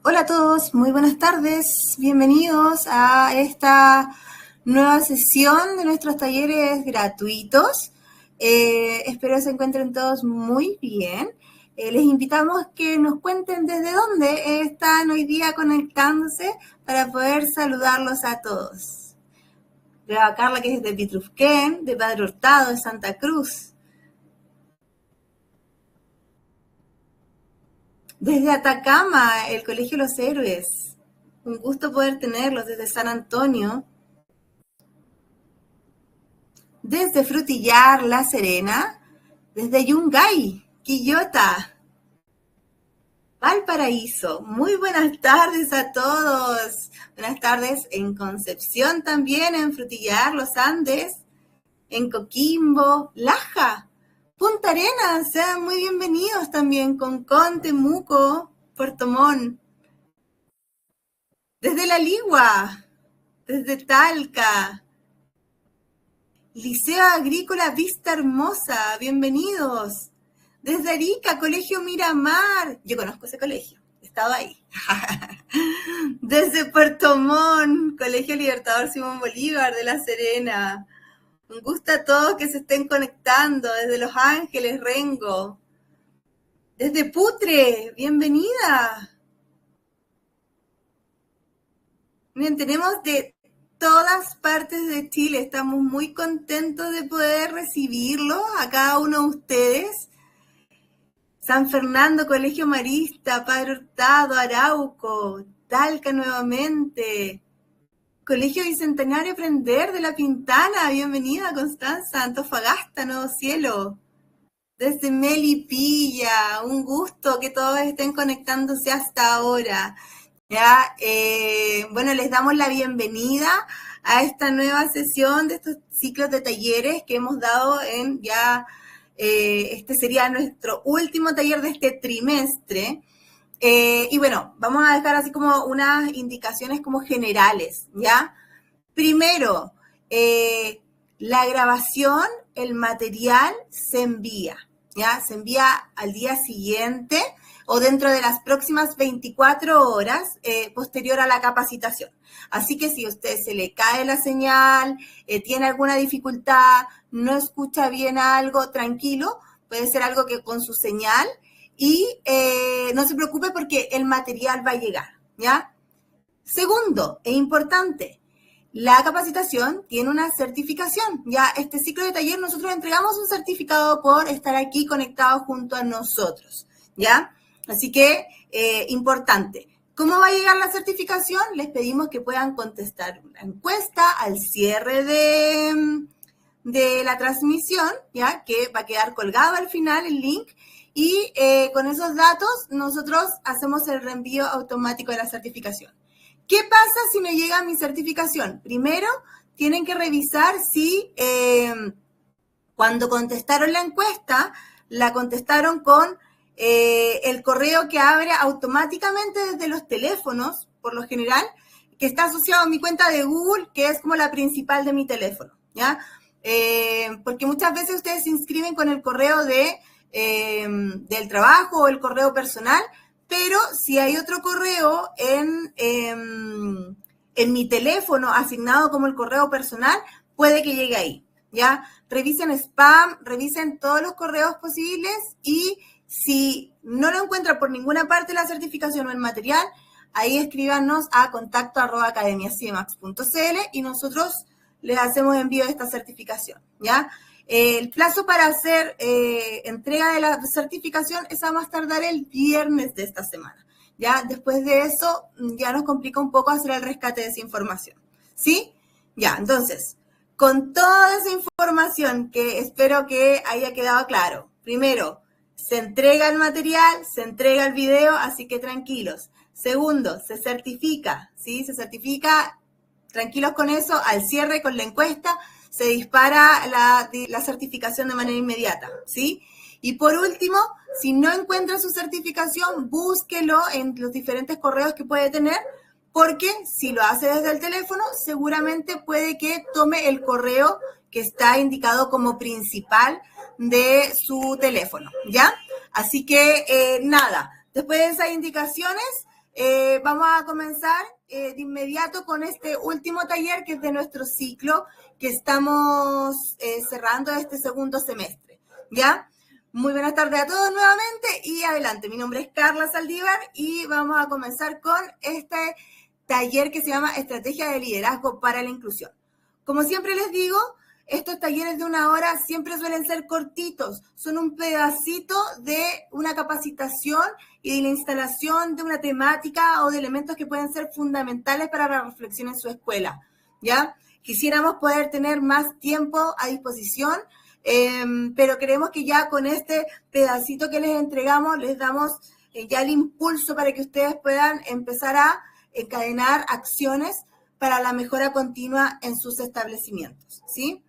Hola a todos, muy buenas tardes, bienvenidos a esta nueva sesión de nuestros talleres gratuitos. Espero se encuentren todos muy bien. Les invitamos que nos cuenten desde dónde están hoy día conectándose para poder saludarlos a todos. Veo a Carla que es de Pitrufquén, de Padre Hurtado, de Santa Cruz. Desde Atacama, el Colegio Los Héroes. Un gusto poder tenerlos desde San Antonio. Desde Frutillar, La Serena. Desde Yungay, Quillota. Valparaíso. Muy buenas tardes a todos. Buenas tardes en Concepción también, en Frutillar, Los Andes, en Coquimbo, Laja, Punta Arenas. Sean muy bienvenidos también, Concón, Temuco, Puerto Montt. Desde La Ligua, desde Talca, Liceo Agrícola Vista Hermosa, bienvenidos. Desde Arica, Colegio Miramar, yo conozco ese colegio, estaba ahí. Desde Puerto Montt, Colegio Libertador Simón Bolívar de La Serena. Un gusto a todos que se estén conectando, desde Los Ángeles, Rengo. Desde Putre, bienvenida. Miren, tenemos de todas partes de Chile, estamos muy contentos de poder recibirlos a cada uno de ustedes. San Fernando, Colegio Marista, Padre Hurtado, Arauco, Talca nuevamente, Colegio Bicentenario Aprender de La Pintana, bienvenida Constanza, Antofagasta, Nuevo Cielo, desde Melipilla, un gusto que todos estén conectándose hasta ahora. Ya, bueno, les damos la bienvenida a esta nueva sesión de estos ciclos de talleres que hemos dado en ya, este sería nuestro último taller de este trimestre. Y bueno, vamos a dejar así como unas indicaciones como generales, ¿ya? Primero, la grabación, el material se envía, ¿ya? Se envía al día siguiente o dentro de las próximas 24 horas posterior a la capacitación. Así que si a usted se le cae la señal, tiene alguna dificultad, no escucha bien algo, tranquilo, puede ser algo que con su señal y no se preocupe porque el material va a llegar, ¿ya? Segundo, es importante, la capacitación tiene una certificación. Ya este ciclo de taller nosotros entregamos un certificado por estar aquí conectados junto a nosotros, ¿ya? Así que, importante. ¿Cómo va a llegar la certificación? Les pedimos que puedan contestar una encuesta al cierre de la transmisión, ¿ya? Que va a quedar colgado al final el link. Y con esos datos nosotros hacemos el reenvío automático de la certificación. ¿Qué pasa si no llega mi certificación? Primero, tienen que revisar si cuando contestaron la encuesta, la contestaron con el correo que abre automáticamente desde los teléfonos, por lo general, que está asociado a mi cuenta de Google, que es como la principal de mi teléfono, ¿ya? Porque muchas veces ustedes se inscriben con el correo del trabajo o el correo personal, pero si hay otro correo en mi teléfono asignado como el correo personal, puede que llegue ahí, ¿ya? Revisen spam, revisen todos los correos posibles y si no lo encuentran por ninguna parte la certificación o el material, ahí escríbanos a contacto@academiacmax.cl y nosotros les hacemos envío de esta certificación, ¿ya? El plazo para hacer entrega de la certificación, esa va a tardar el viernes de esta semana. Ya después de eso, ya nos complica un poco hacer el rescate de esa información. ¿Sí? Ya, entonces, con toda esa información que espero que haya quedado claro. Primero, se entrega el material, se entrega el video, así que tranquilos. Segundo, se certifica, ¿sí? Se certifica, tranquilos con eso, al cierre con la encuesta, se dispara la certificación de manera inmediata, ¿sí? Y por último, si no encuentra su certificación, búsquelo en los diferentes correos que puede tener, porque si lo hace desde el teléfono, seguramente puede que tome el correo que está indicado como principal de su teléfono, ¿ya? Así que, nada, después de esas indicaciones, vamos a comenzar de inmediato con este último taller que es de nuestro ciclo que estamos cerrando este segundo semestre, ¿ya? Muy buenas tardes a todos nuevamente y adelante. Mi nombre es Carla Saldívar y vamos a comenzar con este taller que se llama Estrategia de Liderazgo para la Inclusión. Como siempre les digo, estos talleres de 1 hora siempre suelen ser cortitos, son un pedacito de una capacitación y de la instalación de una temática o de elementos que pueden ser fundamentales para la reflexión en su escuela, ¿ya? Quisiéramos poder tener más tiempo a disposición, pero creemos que ya con este pedacito que les entregamos, les damos ya el impulso para que ustedes puedan empezar a encadenar acciones para la mejora continua en sus establecimientos, ¿sí?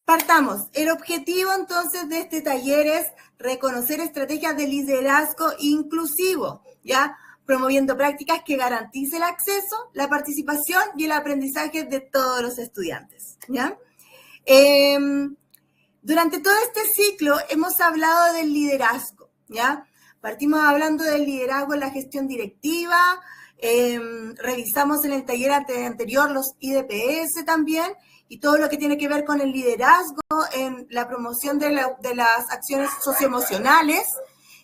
Partamos. El objetivo entonces de este taller es reconocer estrategias de liderazgo inclusivo, ¿ya? Promoviendo prácticas que garanticen el acceso, la participación y el aprendizaje de todos los estudiantes, ¿ya? Durante todo este ciclo hemos hablado del liderazgo, ¿ya? Partimos hablando del liderazgo en la gestión directiva, revisamos en el taller anterior los IDPS también, y todo lo que tiene que ver con el liderazgo en la promoción de las acciones socioemocionales.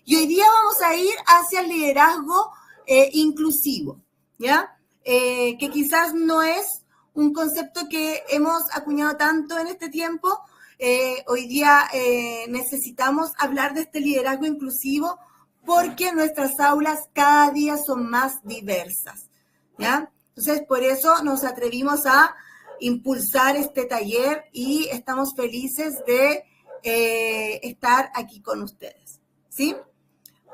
Y hoy día vamos a ir hacia el liderazgo inclusivo, ¿ya? Que quizás no es un concepto que hemos acuñado tanto en este tiempo. Hoy día necesitamos hablar de este liderazgo inclusivo porque nuestras aulas cada día son más diversas, ¿ya? Entonces, por eso nos atrevimos a impulsar este taller y estamos felices de estar aquí con ustedes, ¿sí?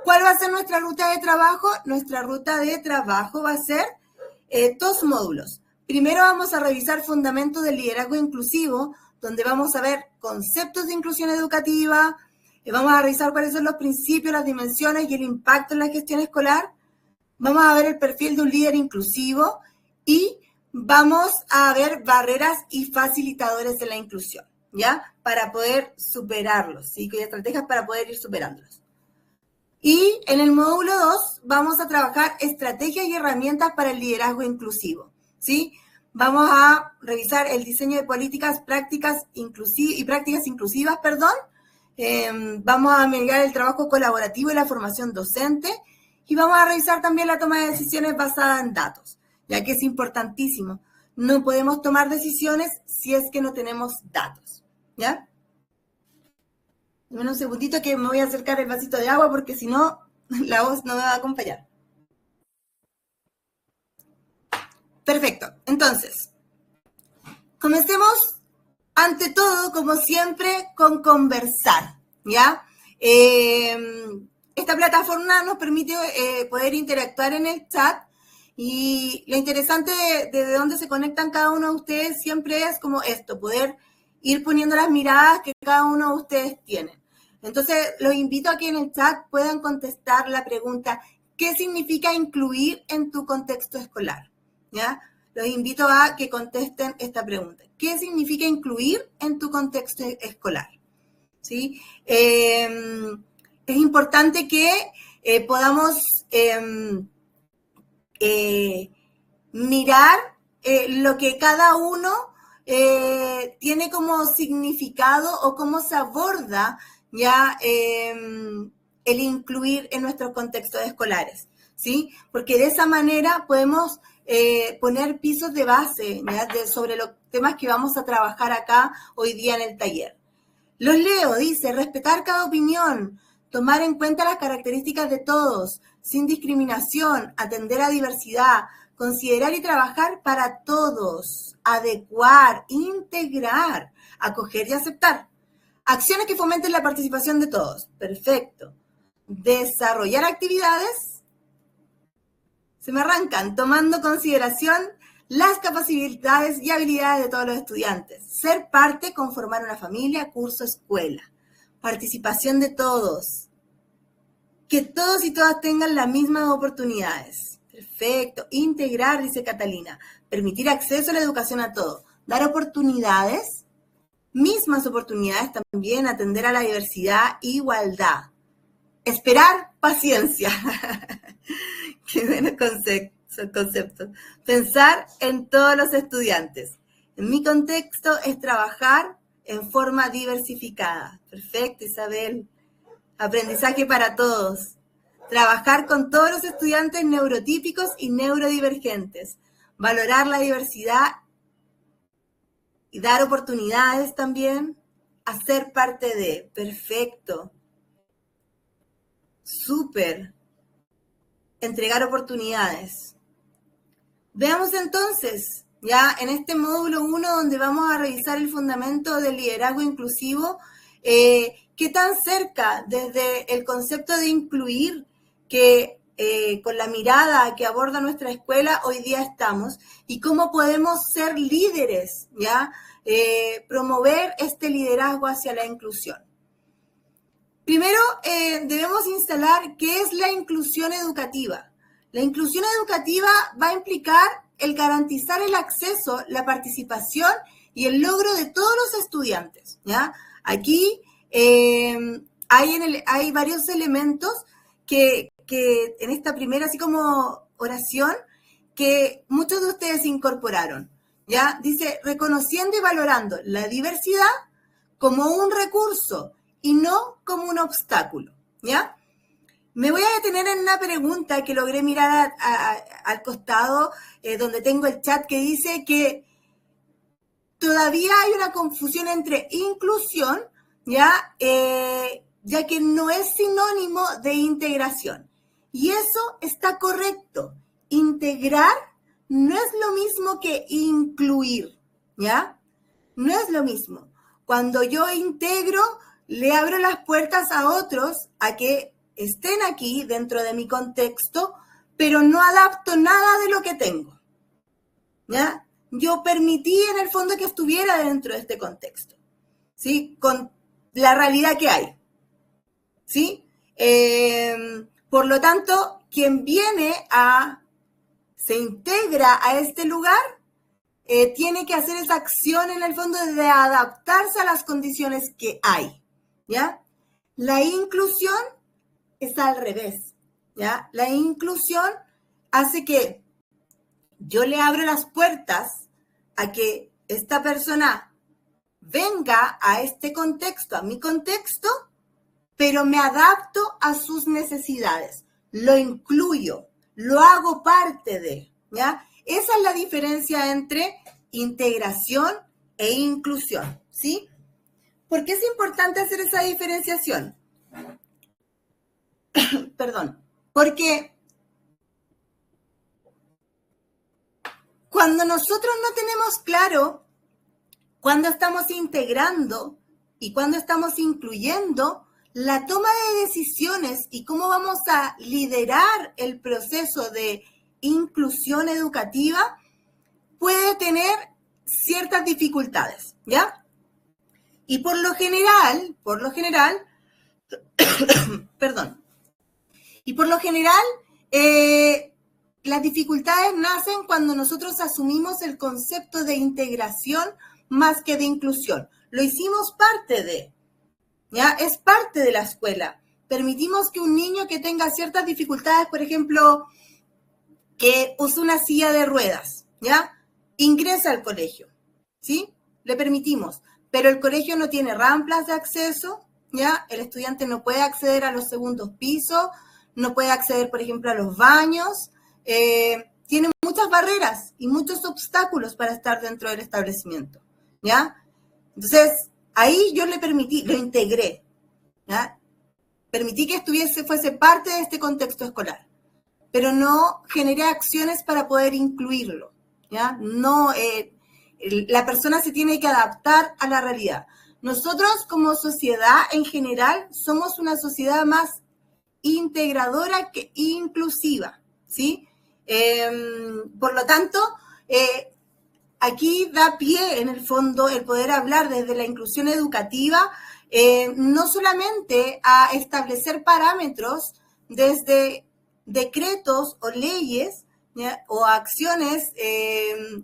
¿Cuál va a ser nuestra ruta de trabajo? Nuestra ruta de trabajo va a ser 2 módulos. Primero vamos a revisar fundamentos del liderazgo inclusivo, donde vamos a ver conceptos de inclusión educativa, vamos a revisar cuáles son los principios, las dimensiones y el impacto en la gestión escolar. Vamos a ver el perfil de un líder inclusivo y vamos a ver barreras y facilitadores de la inclusión, ¿ya? Para poder superarlos, ¿sí? Y estrategias para poder ir superándolos. Y en el módulo 2 vamos a trabajar estrategias y herramientas para el liderazgo inclusivo, ¿sí? Vamos a revisar el diseño de políticas, prácticas inclusivas, vamos a mirar el trabajo colaborativo y la formación docente y vamos a revisar también la toma de decisiones basada en datos, ya que es importantísimo. No podemos tomar decisiones si es que no tenemos datos, ¿ya? Dame un segundito que me voy a acercar el vasito de agua porque si no, la voz no me va a acompañar. Perfecto. Entonces, comencemos ante todo, como siempre, con conversar, ¿ya? Esta plataforma nos permite poder interactuar en el chat. Y lo interesante de dónde se conectan cada uno de ustedes siempre es como esto, poder ir poniendo las miradas que cada uno de ustedes tiene. Entonces, los invito a que en el chat puedan contestar la pregunta, ¿qué significa incluir en tu contexto escolar? ¿Ya? Los invito a que contesten esta pregunta. ¿Qué significa incluir en tu contexto escolar? ¿Sí? Es importante que podamos mirar lo que cada uno tiene como significado o cómo se aborda ya el incluir en nuestros contextos escolares, ¿sí? Porque de esa manera podemos poner pisos de base, ¿ya? Sobre los temas que vamos a trabajar acá hoy día en el taller. Los leo, dice, respetar cada opinión, tomar en cuenta las características de todos, sin discriminación, atender a diversidad, considerar y trabajar para todos, adecuar, integrar, acoger y aceptar. Acciones que fomenten la participación de todos. Perfecto. Desarrollar actividades. Se me arrancan, tomando consideración las capacidades y habilidades de todos los estudiantes. Ser parte, conformar una familia, curso, escuela. Participación de todos. Que todos y todas tengan las mismas oportunidades. Perfecto. Integrar, dice Catalina. Permitir acceso a la educación a todos. Dar oportunidades, mismas oportunidades también, atender a la diversidad, igualdad. esperar, paciencia. Qué buenos conceptos. Pensar en todos los estudiantes. En mi contexto es trabajar en forma diversificada. Perfecto, Isabel. Aprendizaje para todos. Trabajar con todos los estudiantes neurotípicos y neurodivergentes. Valorar la diversidad y dar oportunidades también. Hacer parte de. Perfecto. Súper. Entregar oportunidades. Veamos entonces, ya en este módulo 1, donde vamos a revisar el fundamento del liderazgo inclusivo, qué tan cerca desde el concepto de incluir que con la mirada que aborda nuestra escuela hoy día estamos y cómo podemos ser líderes, ¿ya? Promover este liderazgo hacia la inclusión. Primero, debemos instalar qué es la inclusión educativa. La inclusión educativa va a implicar el garantizar el acceso, la participación y el logro de todos los estudiantes, ¿ya? Aquí hay varios elementos que en esta primera, así como oración, que muchos de ustedes incorporaron, ¿ya? Dice, reconociendo y valorando la diversidad como un recurso y no como un obstáculo, ¿ya? Me voy a detener en una pregunta que logré mirar al costado, donde tengo el chat que dice que todavía hay una confusión entre inclusión, ¿ya? Ya que no es sinónimo de integración. Y eso está correcto. Integrar no es lo mismo que incluir, ¿ya? No es lo mismo. Cuando yo integro, le abro las puertas a otros a que estén aquí dentro de mi contexto, pero no adapto nada de lo que tengo, ¿ya? Yo permití en el fondo que estuviera dentro de este contexto, ¿sí? Con la realidad que hay, ¿sí? Por lo tanto, quien se integra a este lugar, tiene que hacer esa acción en el fondo de adaptarse a las condiciones que hay, ¿ya? La inclusión es al revés, ¿ya? La inclusión hace que yo le abro las puertas a que esta persona venga a este contexto, a mi contexto, pero me adapto a sus necesidades, lo incluyo, lo hago parte de, ¿ya? Esa es la diferencia entre integración e inclusión, ¿sí? ¿Por qué es importante hacer esa diferenciación? Perdón, porque cuando nosotros no tenemos claro cuándo estamos integrando y cuándo estamos incluyendo, la toma de decisiones y cómo vamos a liderar el proceso de inclusión educativa puede tener ciertas dificultades, ¿ya? Y por lo general, perdón, y por lo general, las dificultades nacen cuando nosotros asumimos el concepto de integración más que de inclusión. Lo hicimos parte de, ¿ya? Es parte de la escuela. Permitimos que un niño que tenga ciertas dificultades, por ejemplo, que use una silla de ruedas, ¿ya? Ingresa al colegio, ¿sí? Le permitimos, pero el colegio no tiene rampas de acceso, ¿ya? El estudiante no puede acceder a los segundos pisos, no puede acceder, por ejemplo, a los baños, tiene muchas barreras y muchos obstáculos para estar dentro del establecimiento, ¿ya? Entonces, ahí yo le permití, lo integré, ¿ya? Permití que fuese parte de este contexto escolar, pero no generé acciones para poder incluirlo, ¿ya? No, la persona se tiene que adaptar a la realidad. Nosotros como sociedad en general somos una sociedad más integradora que inclusiva, ¿sí? Por lo tanto, aquí da pie en el fondo el poder hablar desde la inclusión educativa, no solamente a establecer parámetros desde decretos o leyes, ¿ya? O acciones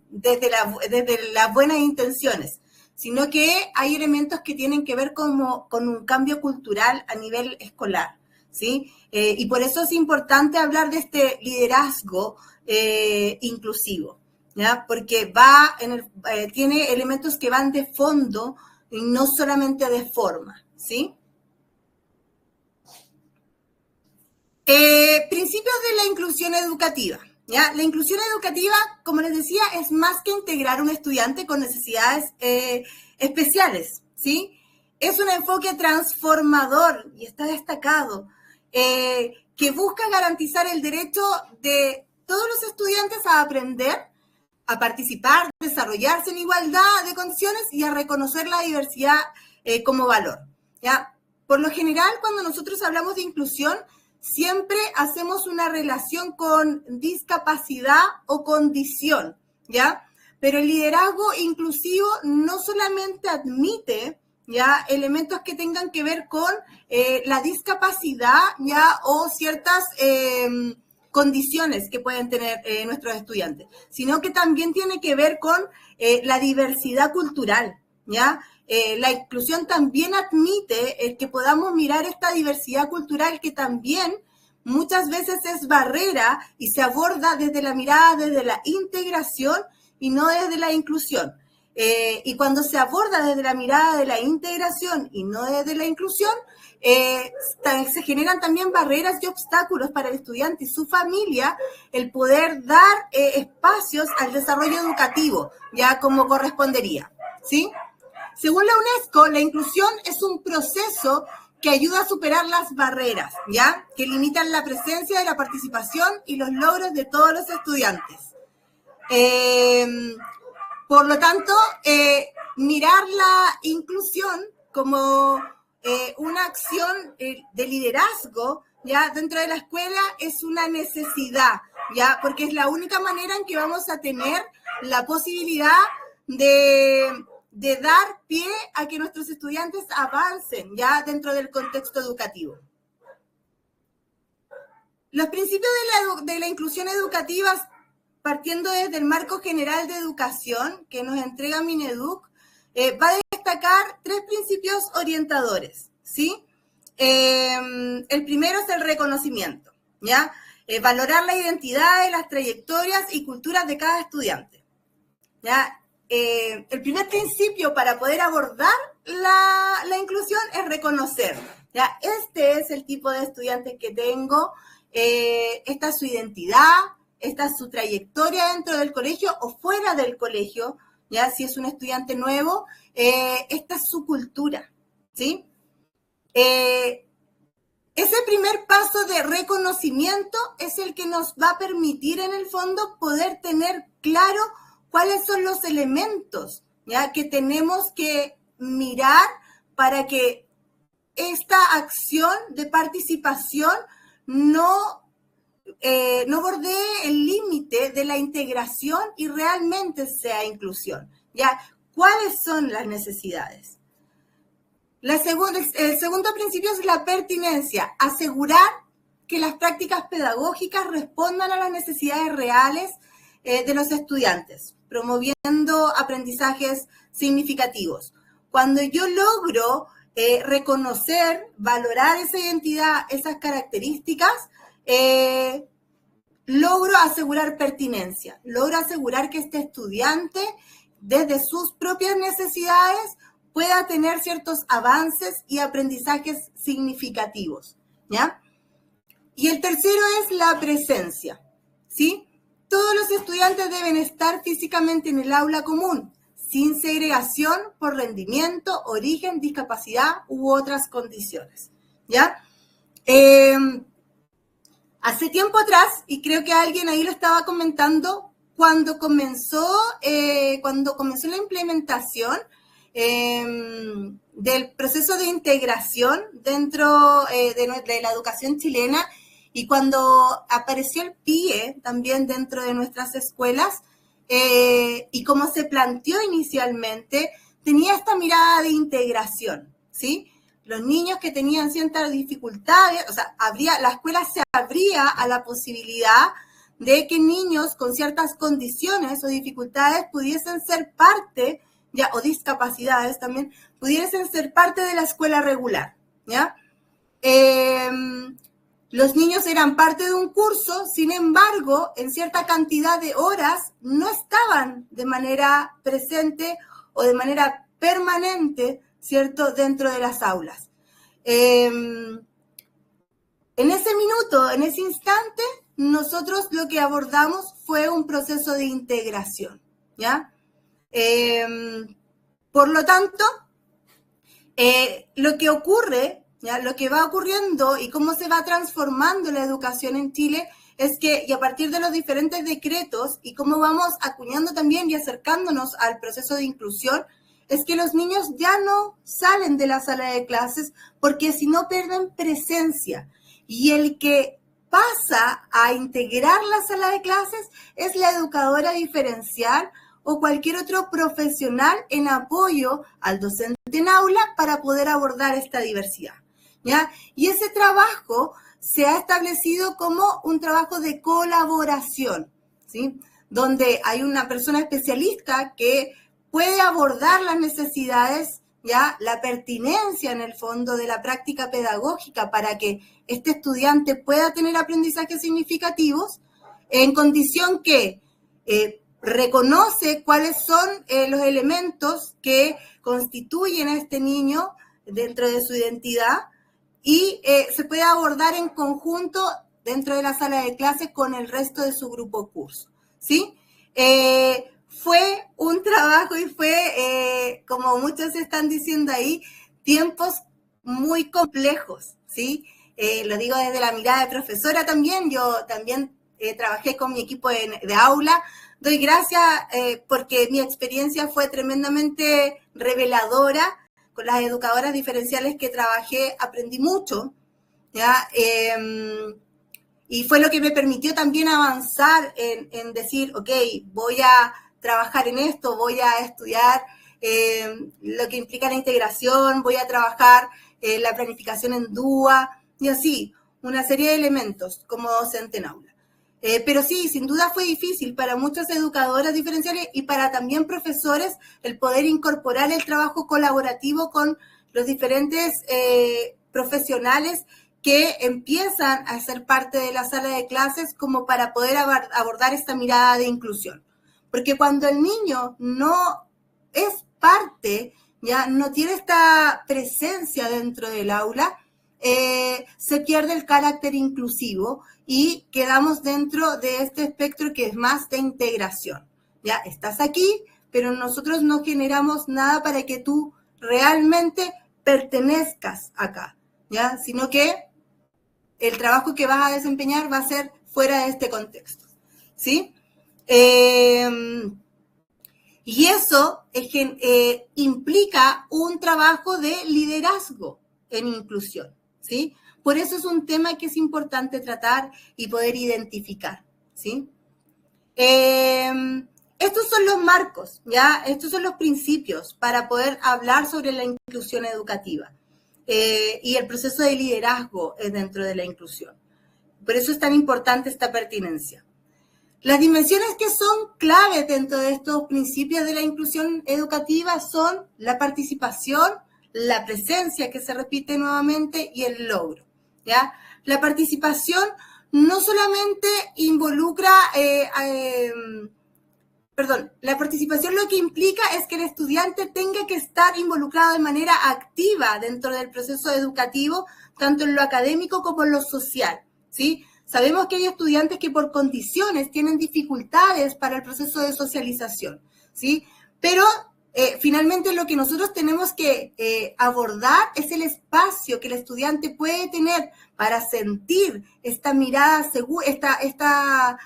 desde las buenas intenciones, sino que hay elementos que tienen que ver con un cambio cultural a nivel escolar, ¿sí? Y por eso es importante hablar de este liderazgo inclusivo, ¿ya? Porque tiene elementos que van de fondo y no solamente de forma, ¿sí? Principios de la inclusión educativa. ¿Ya? La inclusión educativa, como les decía, es más que integrar a un estudiante con necesidades especiales, ¿sí? Es un enfoque transformador, y está destacado, que busca garantizar el derecho de todos los estudiantes a aprender, a participar, desarrollarse en igualdad de condiciones y a reconocer la diversidad como valor, ¿ya? Por lo general, cuando nosotros hablamos de inclusión, siempre hacemos una relación con discapacidad o condición, ¿ya? Pero el liderazgo inclusivo no solamente admite, ¿ya?, elementos que tengan que ver con la discapacidad, ¿ya?, o ciertas condiciones que pueden tener nuestros estudiantes, sino que también tiene que ver con la diversidad cultural, ¿ya? La inclusión también admite el que podamos mirar esta diversidad cultural que también muchas veces es barrera y se aborda desde la mirada, desde la integración y no desde la inclusión. Y cuando se aborda desde la mirada de la integración y no desde la inclusión, se generan también barreras y obstáculos para el estudiante y su familia el poder dar espacios al desarrollo educativo, ya como correspondería, ¿sí? Según la UNESCO, la inclusión es un proceso que ayuda a superar las barreras, ¿ya?, que limitan la presencia de la participación y los logros de todos los estudiantes. Por lo tanto, mirar la inclusión como una acción de liderazgo, ¿ya?, dentro de la escuela es una necesidad, ¿ya?, porque es la única manera en que vamos a tener la posibilidad de dar pie a que nuestros estudiantes avancen, ¿ya?, dentro del contexto educativo. Los principios de la inclusión educativa, partiendo desde el marco general de educación que nos entrega Mineduc, va a destacar 3 principios orientadores, ¿sí? El primero es el reconocimiento, ¿ya? Valorar la identidad, las trayectorias y culturas de cada estudiante, ¿ya? El primer principio para poder abordar la inclusión es reconocer, ¿ya? Este es el tipo de estudiantes que tengo, esta es su identidad, esta es su trayectoria dentro del colegio o fuera del colegio, ¿ya? Si es un estudiante nuevo, esta es su cultura, ¿sí? Ese primer paso de reconocimiento es el que nos va a permitir en el fondo poder tener claro cuáles son los elementos, ¿ya?, que tenemos que mirar para que esta acción de participación no bordee el límite de la integración y realmente sea inclusión, ¿ya? ¿Cuáles son las necesidades? El segundo principio es la pertinencia, asegurar que las prácticas pedagógicas respondan a las necesidades reales de los estudiantes, promoviendo aprendizajes significativos. Cuando yo logro reconocer, valorar esa identidad, esas características, logro asegurar pertinencia, logro asegurar que este estudiante, desde sus propias necesidades, pueda tener ciertos avances y aprendizajes significativos, ¿ya? Y el tercero es la presencia, ¿sí? Todos los estudiantes deben estar físicamente en el aula común, sin segregación por rendimiento, origen, discapacidad u otras condiciones, ¿ya? Hace tiempo atrás, y creo que alguien ahí lo estaba comentando, cuando comenzó la implementación del proceso de integración dentro de la educación chilena y cuando apareció el PIE también dentro de nuestras escuelas y como se planteó inicialmente, tenía esta mirada de integración, ¿sí? Los niños que tenían ciertas dificultades, o sea, la escuela se abría a la posibilidad de que niños con ciertas condiciones o dificultades pudiesen ser parte, ya, o discapacidades también, pudiesen ser parte de la escuela regular, ¿ya? los niños eran parte de un curso, sin embargo, en cierta cantidad de horas no estaban de manera presente o de manera permanente, ¿cierto?, dentro de las aulas. En ese minuto, en ese instante, nosotros lo que abordamos fue un proceso de integración, ¿ya? Por lo tanto, lo que ocurre, ¿ya? Lo que va ocurriendo y cómo se va transformando la educación en Chile es que, y a partir de los diferentes decretos y cómo vamos acuñando también y acercándonos al proceso de inclusión, es que los niños ya no salen de la sala de clases porque si no pierden presencia. Y el que pasa a integrar la sala de clases es la educadora diferencial o cualquier otro profesional en apoyo al docente en aula para poder abordar esta diversidad, ¿ya? Y ese trabajo se ha establecido como un trabajo de colaboración, ¿sí? Donde hay una persona especialista que puede abordar las necesidades, ¿ya? La pertinencia en el fondo de la práctica pedagógica para que este estudiante pueda tener aprendizajes significativos en condición que reconoce cuáles son los elementos que constituyen a este niño dentro de su identidad y se puede abordar en conjunto dentro de la sala de clases con el resto de su grupo curso, ¿sí? Fue un trabajo y fue, como muchos están diciendo ahí, tiempos muy complejos, ¿sí? Lo digo desde la mirada de profesora también, yo también trabajé con mi equipo de aula. Doy gracias porque mi experiencia fue tremendamente reveladora. Con las educadoras diferenciales que trabajé aprendí mucho, ¿ya? Y fue lo que me permitió también avanzar en decir, ok, voy a trabajar en esto, voy a estudiar lo que implica la integración, voy a trabajar la planificación en DUA, y así, una serie de elementos como docente en aula. Pero sí, sin duda fue difícil para muchas educadoras diferenciales y para también profesores el poder incorporar el trabajo colaborativo con los diferentes profesionales que empiezan a ser parte de la sala de clases como para poder abordar esta mirada de inclusión. Porque cuando el niño no es parte, ya no tiene esta presencia dentro del aula, se pierde el carácter inclusivo y quedamos dentro de este espectro que es más de integración. Ya estás aquí, pero nosotros no generamos nada para que tú realmente pertenezcas acá, ¿ya? Sino que el trabajo que vas a desempeñar va a ser fuera de este contexto, ¿sí? Y eso implica un trabajo de liderazgo en inclusión, ¿sí? Por eso es un tema que es importante tratar y poder identificar, ¿sí? Estos son los marcos, ¿ya? Estos son los principios para poder hablar sobre la inclusión educativa y el proceso de liderazgo dentro de la inclusión. Por eso es tan importante esta pertinencia. Las dimensiones que son claves dentro de estos principios de la inclusión educativa son la participación, la presencia que se repite nuevamente y el logro, ¿ya? La participación no solamente involucra, la participación lo que implica es que el estudiante tenga que estar involucrado de manera activa dentro del proceso educativo, tanto en lo académico como en lo social, ¿sí? Sabemos que hay estudiantes que por condiciones tienen dificultades para el proceso de socialización, ¿sí? Pero finalmente lo que nosotros tenemos que abordar es el espacio que el estudiante puede tener para sentir esta mirada segura, esta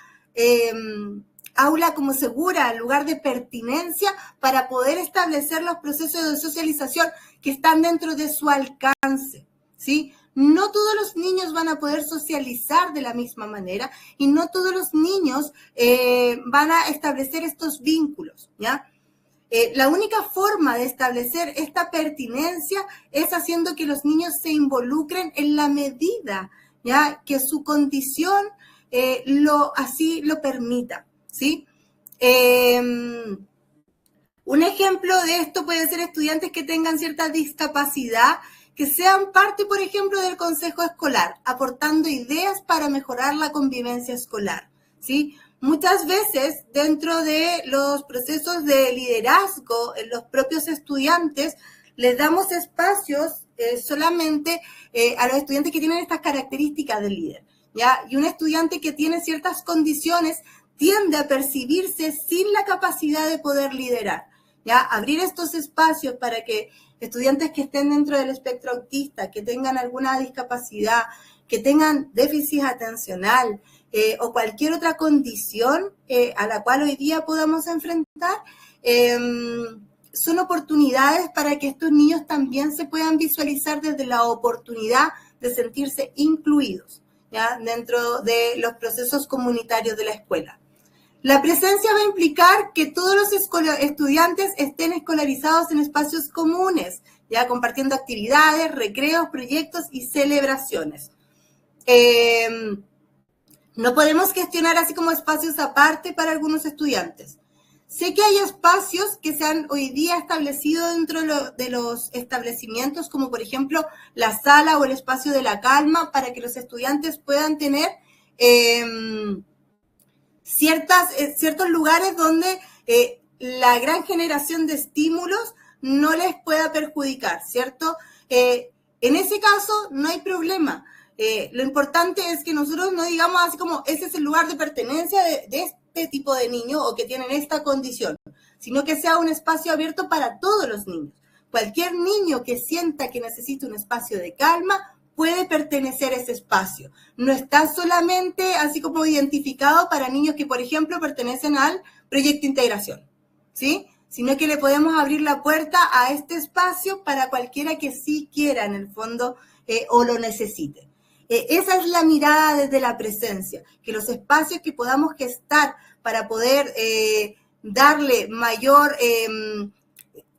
aula como segura, lugar de pertinencia para poder establecer los procesos de socialización que están dentro de su alcance, ¿sí? No todos los niños van a poder socializar de la misma manera y no todos los niños van a establecer estos vínculos, ¿ya? La única forma de establecer esta pertinencia es haciendo que los niños se involucren en la medida, ¿ya? Que su condición así lo permita, ¿sí? Un ejemplo de esto puede ser estudiantes que tengan cierta discapacidad, que sean parte, por ejemplo, del consejo escolar, aportando ideas para mejorar la convivencia escolar, ¿sí? Muchas veces, dentro de los procesos de liderazgo, en los propios estudiantes, les damos espacios solamente a los estudiantes que tienen estas características de líder, ¿ya? Y un estudiante que tiene ciertas condiciones tiende a percibirse sin la capacidad de poder liderar, ¿ya? Abrir estos espacios para que estudiantes que estén dentro del espectro autista, que tengan alguna discapacidad, que tengan déficit atencional o cualquier otra condición a la cual hoy día podamos enfrentar, son oportunidades para que estos niños también se puedan visualizar desde la oportunidad de sentirse incluidos, ¿ya? Dentro de los procesos comunitarios de la escuela. La presencia va a implicar que todos los estudiantes estén escolarizados en espacios comunes, ya compartiendo actividades, recreos, proyectos y celebraciones. No podemos gestionar así como espacios aparte para algunos estudiantes. Sé que hay espacios que se han hoy día establecido dentro de los establecimientos, como por ejemplo la sala o el espacio de la calma, para que los estudiantes puedan tener ciertos lugares donde la gran generación de estímulos no les pueda perjudicar, ¿cierto? En ese caso no hay problema. Lo importante es que nosotros no digamos así como ese es el lugar de pertenencia de este tipo de niño o que tienen esta condición, sino que sea un espacio abierto para todos los niños. Cualquier niño que sienta que necesita un espacio de calma puede pertenecer a ese espacio. No está solamente así como identificado para niños que, por ejemplo, pertenecen al proyecto de integración, ¿sí? Sino que le podemos abrir la puerta a este espacio para cualquiera que sí quiera, en el fondo, o lo necesite. Esa es la mirada desde la presencia, que los espacios que podamos gestar para poder darle mayor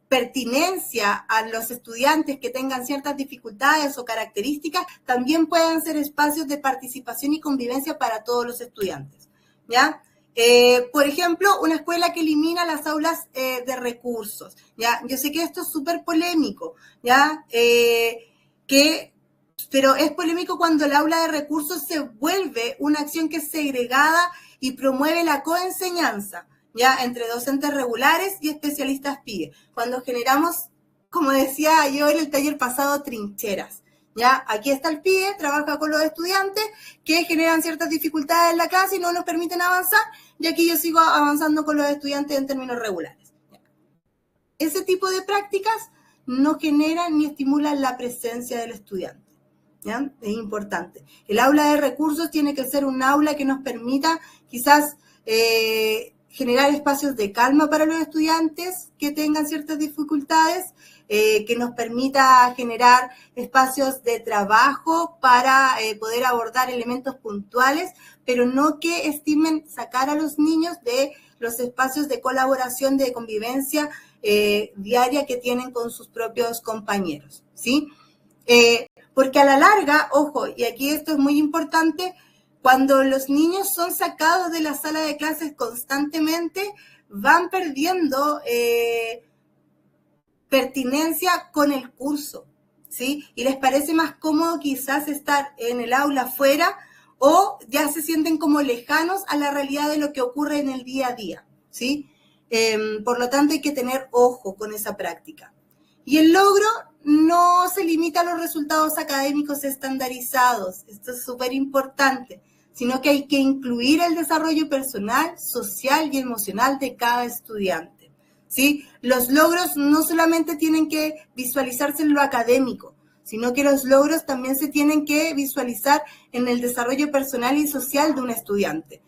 pertinencia a los estudiantes que tengan ciertas dificultades o características, también puedan ser espacios de participación y convivencia para todos los estudiantes, ¿ya? Por ejemplo, una escuela que elimina las aulas de recursos, ¿ya? Yo sé que esto es súper polémico, ¿ya? Pero es polémico cuando el aula de recursos se vuelve una acción que es segregada y promueve la coenseñanza, ¿ya? Entre docentes regulares y especialistas PIE. Cuando generamos, como decía yo en el taller pasado, trincheras, ¿ya? Aquí está el PIE, trabaja con los estudiantes que generan ciertas dificultades en la clase y no nos permiten avanzar, y aquí yo sigo avanzando con los estudiantes en términos regulares, ¿ya? Ese tipo de prácticas no generan ni estimulan la presencia del estudiante, ¿ya? Es importante. El aula de recursos tiene que ser un aula que nos permita quizás generar espacios de calma para los estudiantes que tengan ciertas dificultades, que nos permita generar espacios de trabajo para poder abordar elementos puntuales, pero no que estimen sacar a los niños de los espacios de colaboración, de convivencia diaria que tienen con sus propios compañeros, ¿sí? Porque a la larga, ojo, y aquí esto es muy importante, cuando los niños son sacados de la sala de clases constantemente, van perdiendo pertinencia con el curso, ¿sí? Y les parece más cómodo quizás estar en el aula afuera o ya se sienten como lejanos a la realidad de lo que ocurre en el día a día, ¿sí? Por lo tanto, hay que tener ojo con esa práctica. Y el logro no se limita a los resultados académicos estandarizados, esto es súper importante, sino que hay que incluir el desarrollo personal, social y emocional de cada estudiante, ¿sí? Los logros no solamente tienen que visualizarse en lo académico, sino que los logros también se tienen que visualizar en el desarrollo personal y social de un estudiante.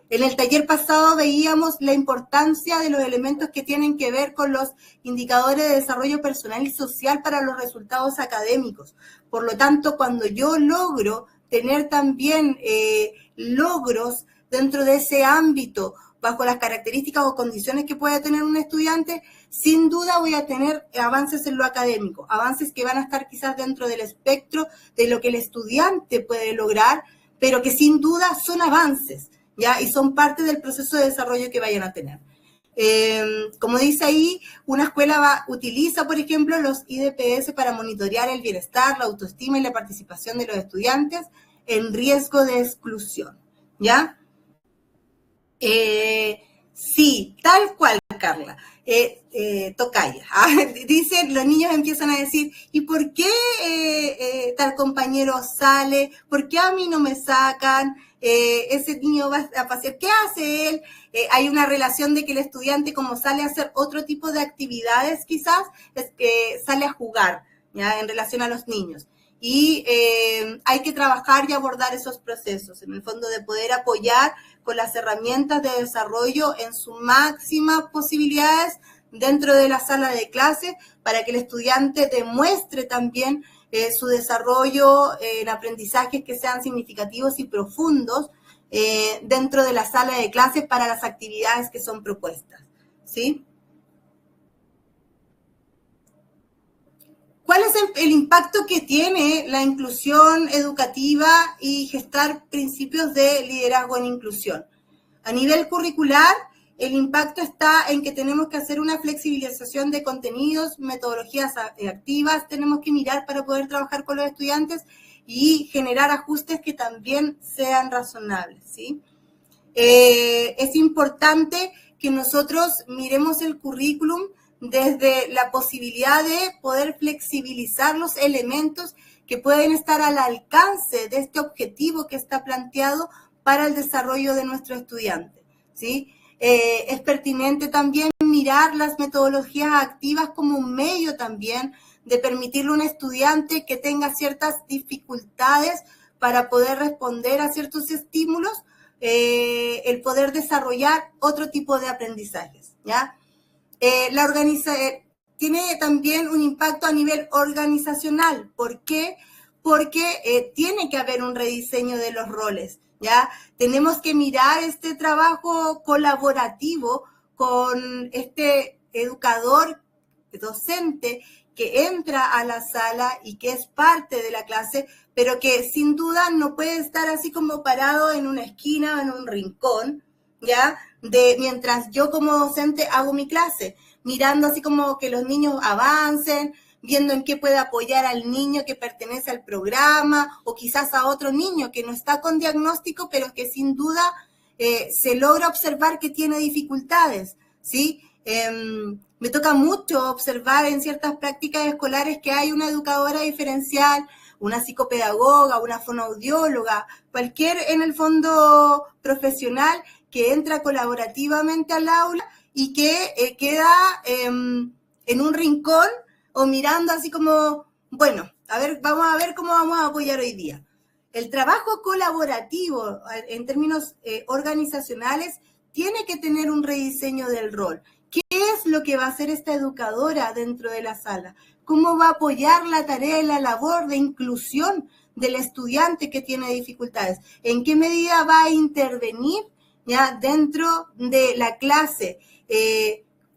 En el taller pasado veíamos la importancia de los elementos que tienen que ver con los indicadores de desarrollo personal y social para los resultados académicos. Por lo tanto, cuando yo logro tener también logros dentro de ese ámbito, bajo las características o condiciones que pueda tener un estudiante, sin duda voy a tener avances en lo académico, avances que van a estar quizás dentro del espectro de lo que el estudiante puede lograr, pero que sin duda son avances, ¿ya? Y son parte del proceso de desarrollo que vayan a tener. Como dice ahí, una escuela utiliza, por ejemplo, los IDPS para monitorear el bienestar, la autoestima y la participación de los estudiantes en riesgo de exclusión, ¿ya? Sí, tal cual, Carla. Tocaya. Dicen, los niños empiezan a decir, ¿y por qué tal compañero sale? ¿Por qué a mí no me sacan? Ese niño va a pasear, ¿qué hace él? Hay una relación de que el estudiante, como sale a hacer otro tipo de actividades, quizás, es que sale a jugar, ¿ya? En relación a los niños. Y hay que trabajar y abordar esos procesos, en el fondo de poder apoyar con las herramientas de desarrollo en sus máximas posibilidades dentro de la sala de clase para que el estudiante demuestre también su desarrollo en aprendizajes que sean significativos y profundos dentro de la sala de clase para las actividades que son propuestas, ¿sí? ¿Cuál es el impacto que tiene la inclusión educativa y gestar principios de liderazgo en inclusión? A nivel curricular, el impacto está en que tenemos que hacer una flexibilización de contenidos, metodologías activas, tenemos que mirar para poder trabajar con los estudiantes y generar ajustes que también sean razonables, ¿sí? Es importante que nosotros miremos el currículum desde la posibilidad de poder flexibilizar los elementos que pueden estar al alcance de este objetivo que está planteado para el desarrollo de nuestro estudiante, ¿sí? Es pertinente también mirar las metodologías activas como un medio también de permitirle a un estudiante que tenga ciertas dificultades para poder responder a ciertos estímulos, el poder desarrollar otro tipo de aprendizajes, ¿ya? Tiene también un impacto a nivel organizacional. ¿Por qué? Porque tiene que haber un rediseño de los roles, ¿ya? Tenemos que mirar este trabajo colaborativo con este educador, docente, que entra a la sala y que es parte de la clase, pero que sin duda no puede estar así como parado en una esquina o en un rincón, ¿ya? Mientras yo como docente hago mi clase, mirando así como que los niños avancen, viendo en qué puede apoyar al niño que pertenece al programa o quizás a otro niño que no está con diagnóstico, pero que sin duda se logra observar que tiene dificultades, ¿sí? Me toca mucho observar en ciertas prácticas escolares que hay una educadora diferencial, una psicopedagoga, una fonoaudióloga, cualquier en el fondo profesional que entra colaborativamente al aula y que queda en un rincón o mirando así como, bueno, vamos a ver cómo vamos a apoyar hoy día. El trabajo colaborativo en términos organizacionales tiene que tener un rediseño del rol. ¿Qué es lo que va a hacer esta educadora dentro de la sala? ¿Cómo va a apoyar la tarea y la labor de inclusión del estudiante que tiene dificultades? ¿En qué medida va a intervenir ya dentro de la clase?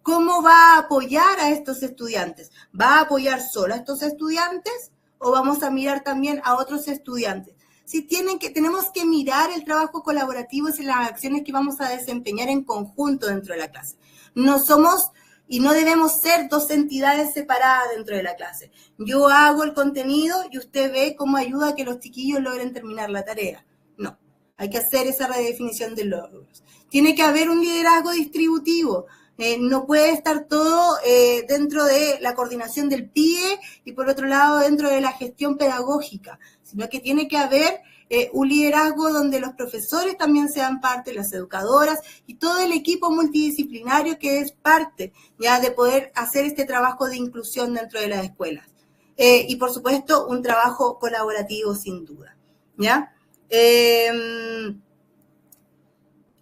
¿Cómo va a apoyar a estos estudiantes? ¿Va a apoyar solo a estos estudiantes o vamos a mirar también a otros estudiantes? Sí, tenemos que mirar el trabajo colaborativo y las acciones que vamos a desempeñar en conjunto dentro de la clase. No somos y no debemos ser dos entidades separadas dentro de la clase. Yo hago el contenido y usted ve cómo ayuda a que los chiquillos logren terminar la tarea. No, hay que hacer esa redefinición de logros. Tiene que haber un liderazgo distributivo. No puede estar todo dentro de la coordinación del PIE y por otro lado dentro de la gestión pedagógica, sino que tiene que haber un liderazgo donde los profesores también sean parte, las educadoras y todo el equipo multidisciplinario que es parte ya de poder hacer este trabajo de inclusión dentro de las escuelas. Y por supuesto un trabajo colaborativo sin duda, ¿ya?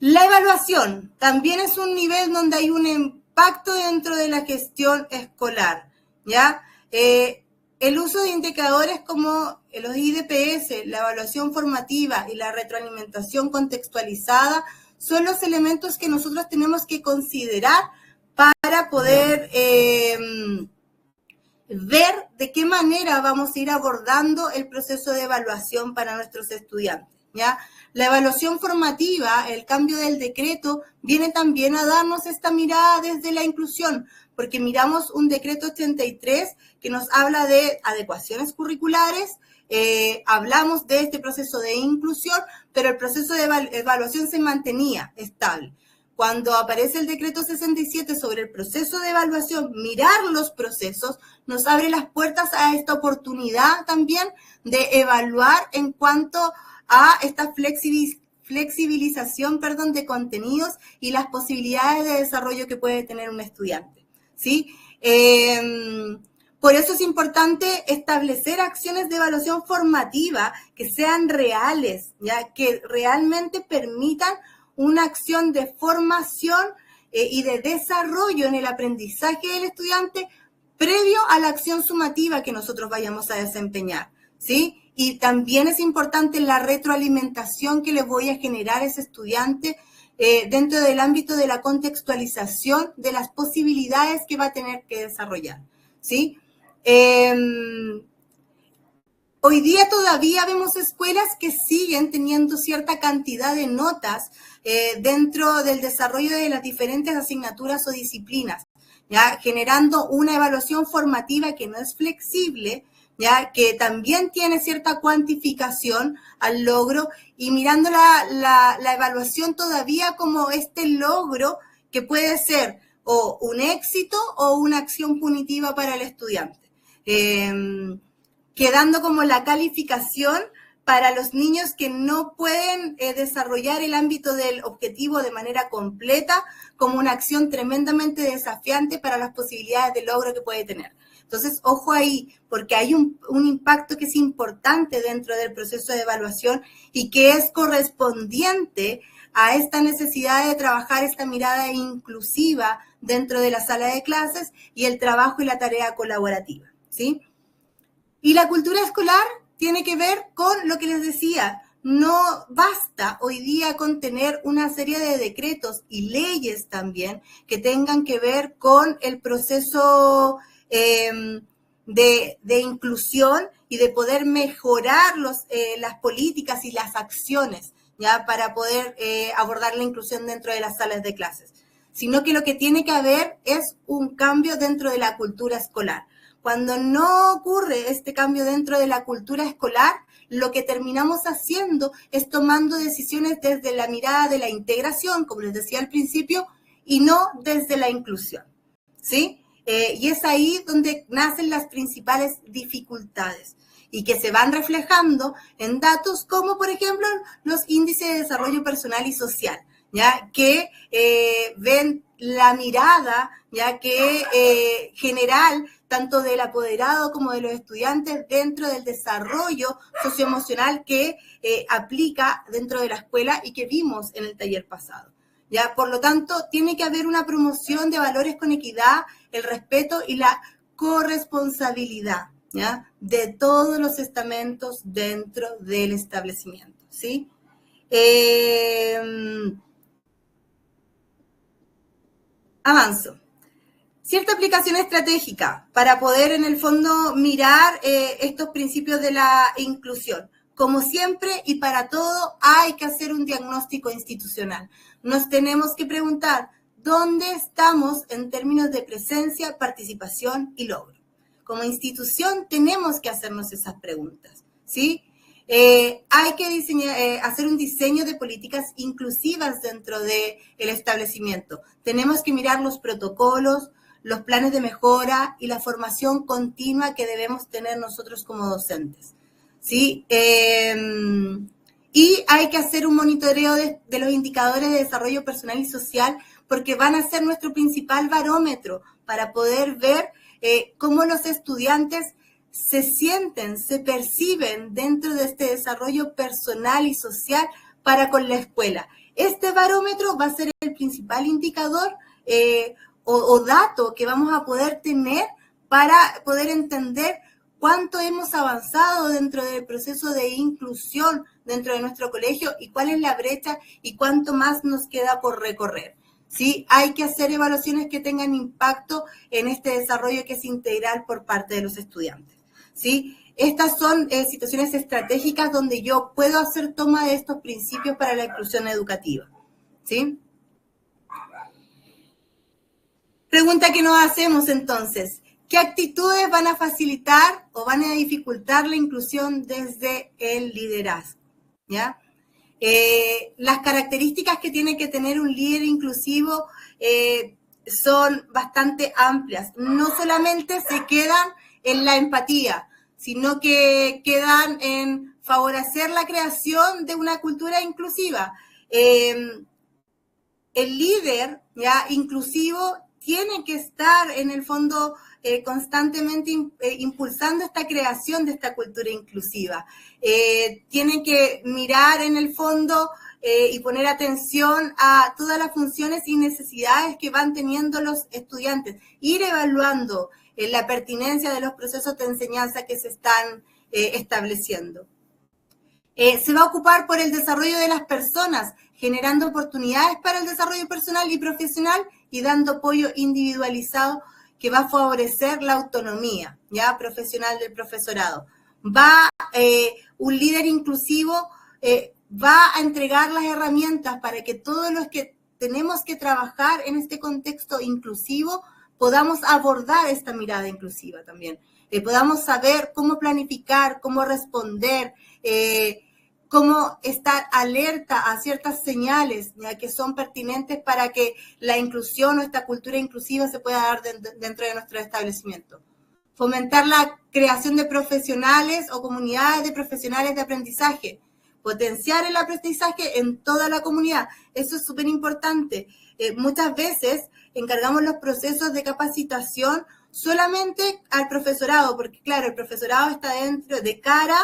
La evaluación también es un nivel donde hay un impacto dentro de la gestión escolar, ¿ya? El uso de indicadores como los IDPS, la evaluación formativa y la retroalimentación contextualizada son los elementos que nosotros tenemos que considerar para poder ver de qué manera vamos a ir abordando el proceso de evaluación para nuestros estudiantes, ¿ya? La evaluación formativa, el cambio del decreto, viene también a darnos esta mirada desde la inclusión, porque miramos un decreto 83 que nos habla de adecuaciones curriculares, hablamos de este proceso de inclusión, pero el proceso de evaluación se mantenía estable. Cuando aparece el decreto 67 sobre el proceso de evaluación, mirar los procesos nos abre las puertas a esta oportunidad también de evaluar en cuanto a esta flexibilización, de contenidos y las posibilidades de desarrollo que puede tener un estudiante, ¿sí? Por eso es importante establecer acciones de evaluación formativa que sean reales, ¿ya? Que realmente permitan una acción de formación y de desarrollo en el aprendizaje del estudiante previo a la acción sumativa que nosotros vayamos a desempeñar, ¿sí? Y también es importante la retroalimentación que le voy a generar a ese estudiante dentro del ámbito de la contextualización de las posibilidades que va a tener que desarrollar, ¿sí? Hoy día todavía vemos escuelas que siguen teniendo cierta cantidad de notas dentro del desarrollo de las diferentes asignaturas o disciplinas, ¿ya? Generando una evaluación formativa que no es flexible, ¿ya? Que también tiene cierta cuantificación al logro y mirando la evaluación todavía como este logro que puede ser o un éxito o una acción punitiva para el estudiante. Quedando como la calificación para los niños que no pueden desarrollar el ámbito del objetivo de manera completa como una acción tremendamente desafiante para las posibilidades de logro que puede tener. Entonces, ojo ahí, porque hay un impacto que es importante dentro del proceso de evaluación y que es correspondiente a esta necesidad de trabajar esta mirada inclusiva dentro de la sala de clases y el trabajo y la tarea colaborativa, ¿sí? Y la cultura escolar tiene que ver con lo que les decía. No basta hoy día con tener una serie de decretos y leyes también que tengan que ver con el proceso de inclusión y de poder mejorar las políticas y las acciones, ¿ya? Para poder abordar la inclusión dentro de las salas de clases, sino que lo que tiene que haber es un cambio dentro de la cultura escolar. Cuando no ocurre este cambio dentro de la cultura escolar, lo que terminamos haciendo es tomando decisiones desde la mirada de la integración, como les decía al principio, y no desde la inclusión, ¿sí? Y es ahí donde nacen las principales dificultades y que se van reflejando en datos como, por ejemplo, los índices de desarrollo personal y social, ¿ya? Que ven la mirada, ya que general, tanto del apoderado como de los estudiantes dentro del desarrollo socioemocional que aplica dentro de la escuela y que vimos en el taller pasado. ¿Ya? Por lo tanto, tiene que haber una promoción de valores con equidad, el respeto y la corresponsabilidad, ¿ya? De todos los estamentos dentro del establecimiento, ¿sí? Avanzo. Cierta aplicación estratégica para poder en el fondo mirar estos principios de la inclusión. Como siempre y para todo hay que hacer un diagnóstico institucional. Nos tenemos que preguntar dónde estamos en términos de presencia, participación y logro. Como institución tenemos que hacernos esas preguntas, ¿sí? Hay que hacer un diseño de políticas inclusivas dentro del establecimiento. Tenemos que mirar los protocolos, los planes de mejora y la formación continua que debemos tener nosotros como docentes, ¿sí? Y hay que hacer un monitoreo de los indicadores de desarrollo personal y social porque van a ser nuestro principal barómetro para poder ver cómo los estudiantes se sienten, se perciben dentro de este desarrollo personal y social para con la escuela. Este barómetro va a ser el principal indicador o dato que vamos a poder tener para poder entender cuánto hemos avanzado dentro del proceso de inclusión dentro de nuestro colegio y cuál es la brecha y cuánto más nos queda por recorrer. ¿Sí? Hay que hacer evaluaciones que tengan impacto en este desarrollo que es integral por parte de los estudiantes, ¿sí? estas son situaciones estratégicas donde yo puedo hacer toma de estos principios para la inclusión educativa, ¿sí? Pregunta que nos hacemos entonces, ¿qué actitudes van a facilitar o van a dificultar la inclusión desde el liderazgo? ¿Ya? Las características que tiene que tener un líder inclusivo son bastante amplias. No solamente se quedan en la empatía, sino que quedan en favorecer la creación de una cultura inclusiva. El líder ya inclusivo tiene que estar en el fondo constantemente impulsando esta creación de esta cultura inclusiva. Tiene que mirar en el fondo y poner atención a todas las funciones y necesidades que van teniendo los estudiantes, ir evaluando la pertinencia de los procesos de enseñanza que se están estableciendo. Se va a ocupar por el desarrollo de las personas, generando oportunidades para el desarrollo personal y profesional y dando apoyo individualizado que va a favorecer la autonomía ya profesional del profesorado. Un líder inclusivo va a entregar las herramientas para que todos los que tenemos que trabajar en este contexto inclusivo podamos abordar esta mirada inclusiva también. Podamos saber cómo planificar, cómo responder, cómo estar alerta a ciertas señales ya que son pertinentes para que la inclusión o esta cultura inclusiva se pueda dar dentro de nuestro establecimiento. Fomentar la creación de profesionales o comunidades de profesionales de aprendizaje. Potenciar el aprendizaje en toda la comunidad. Eso es súper importante. Muchas veces encargamos los procesos de capacitación solamente al profesorado, porque claro, el profesorado está dentro de cara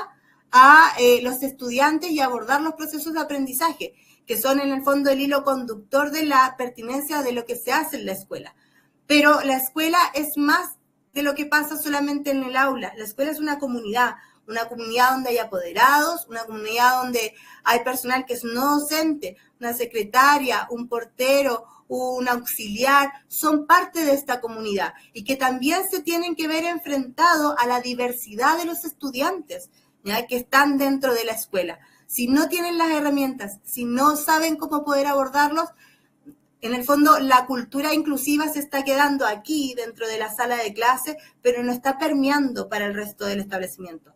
a los estudiantes y abordar los procesos de aprendizaje, que son en el fondo el hilo conductor de la pertinencia de lo que se hace en la escuela. Pero la escuela es más de lo que pasa solamente en el aula. La escuela es una comunidad donde hay apoderados, una comunidad donde hay personal que es no docente, una secretaria, un portero, un auxiliar, son parte de esta comunidad y que también se tienen que ver enfrentados a la diversidad de los estudiantes, ¿ya? Que están dentro de la escuela. Si no tienen las herramientas, si no saben cómo poder abordarlos, en el fondo la cultura inclusiva se está quedando aquí dentro de la sala de clase, pero no está permeando para el resto del establecimiento.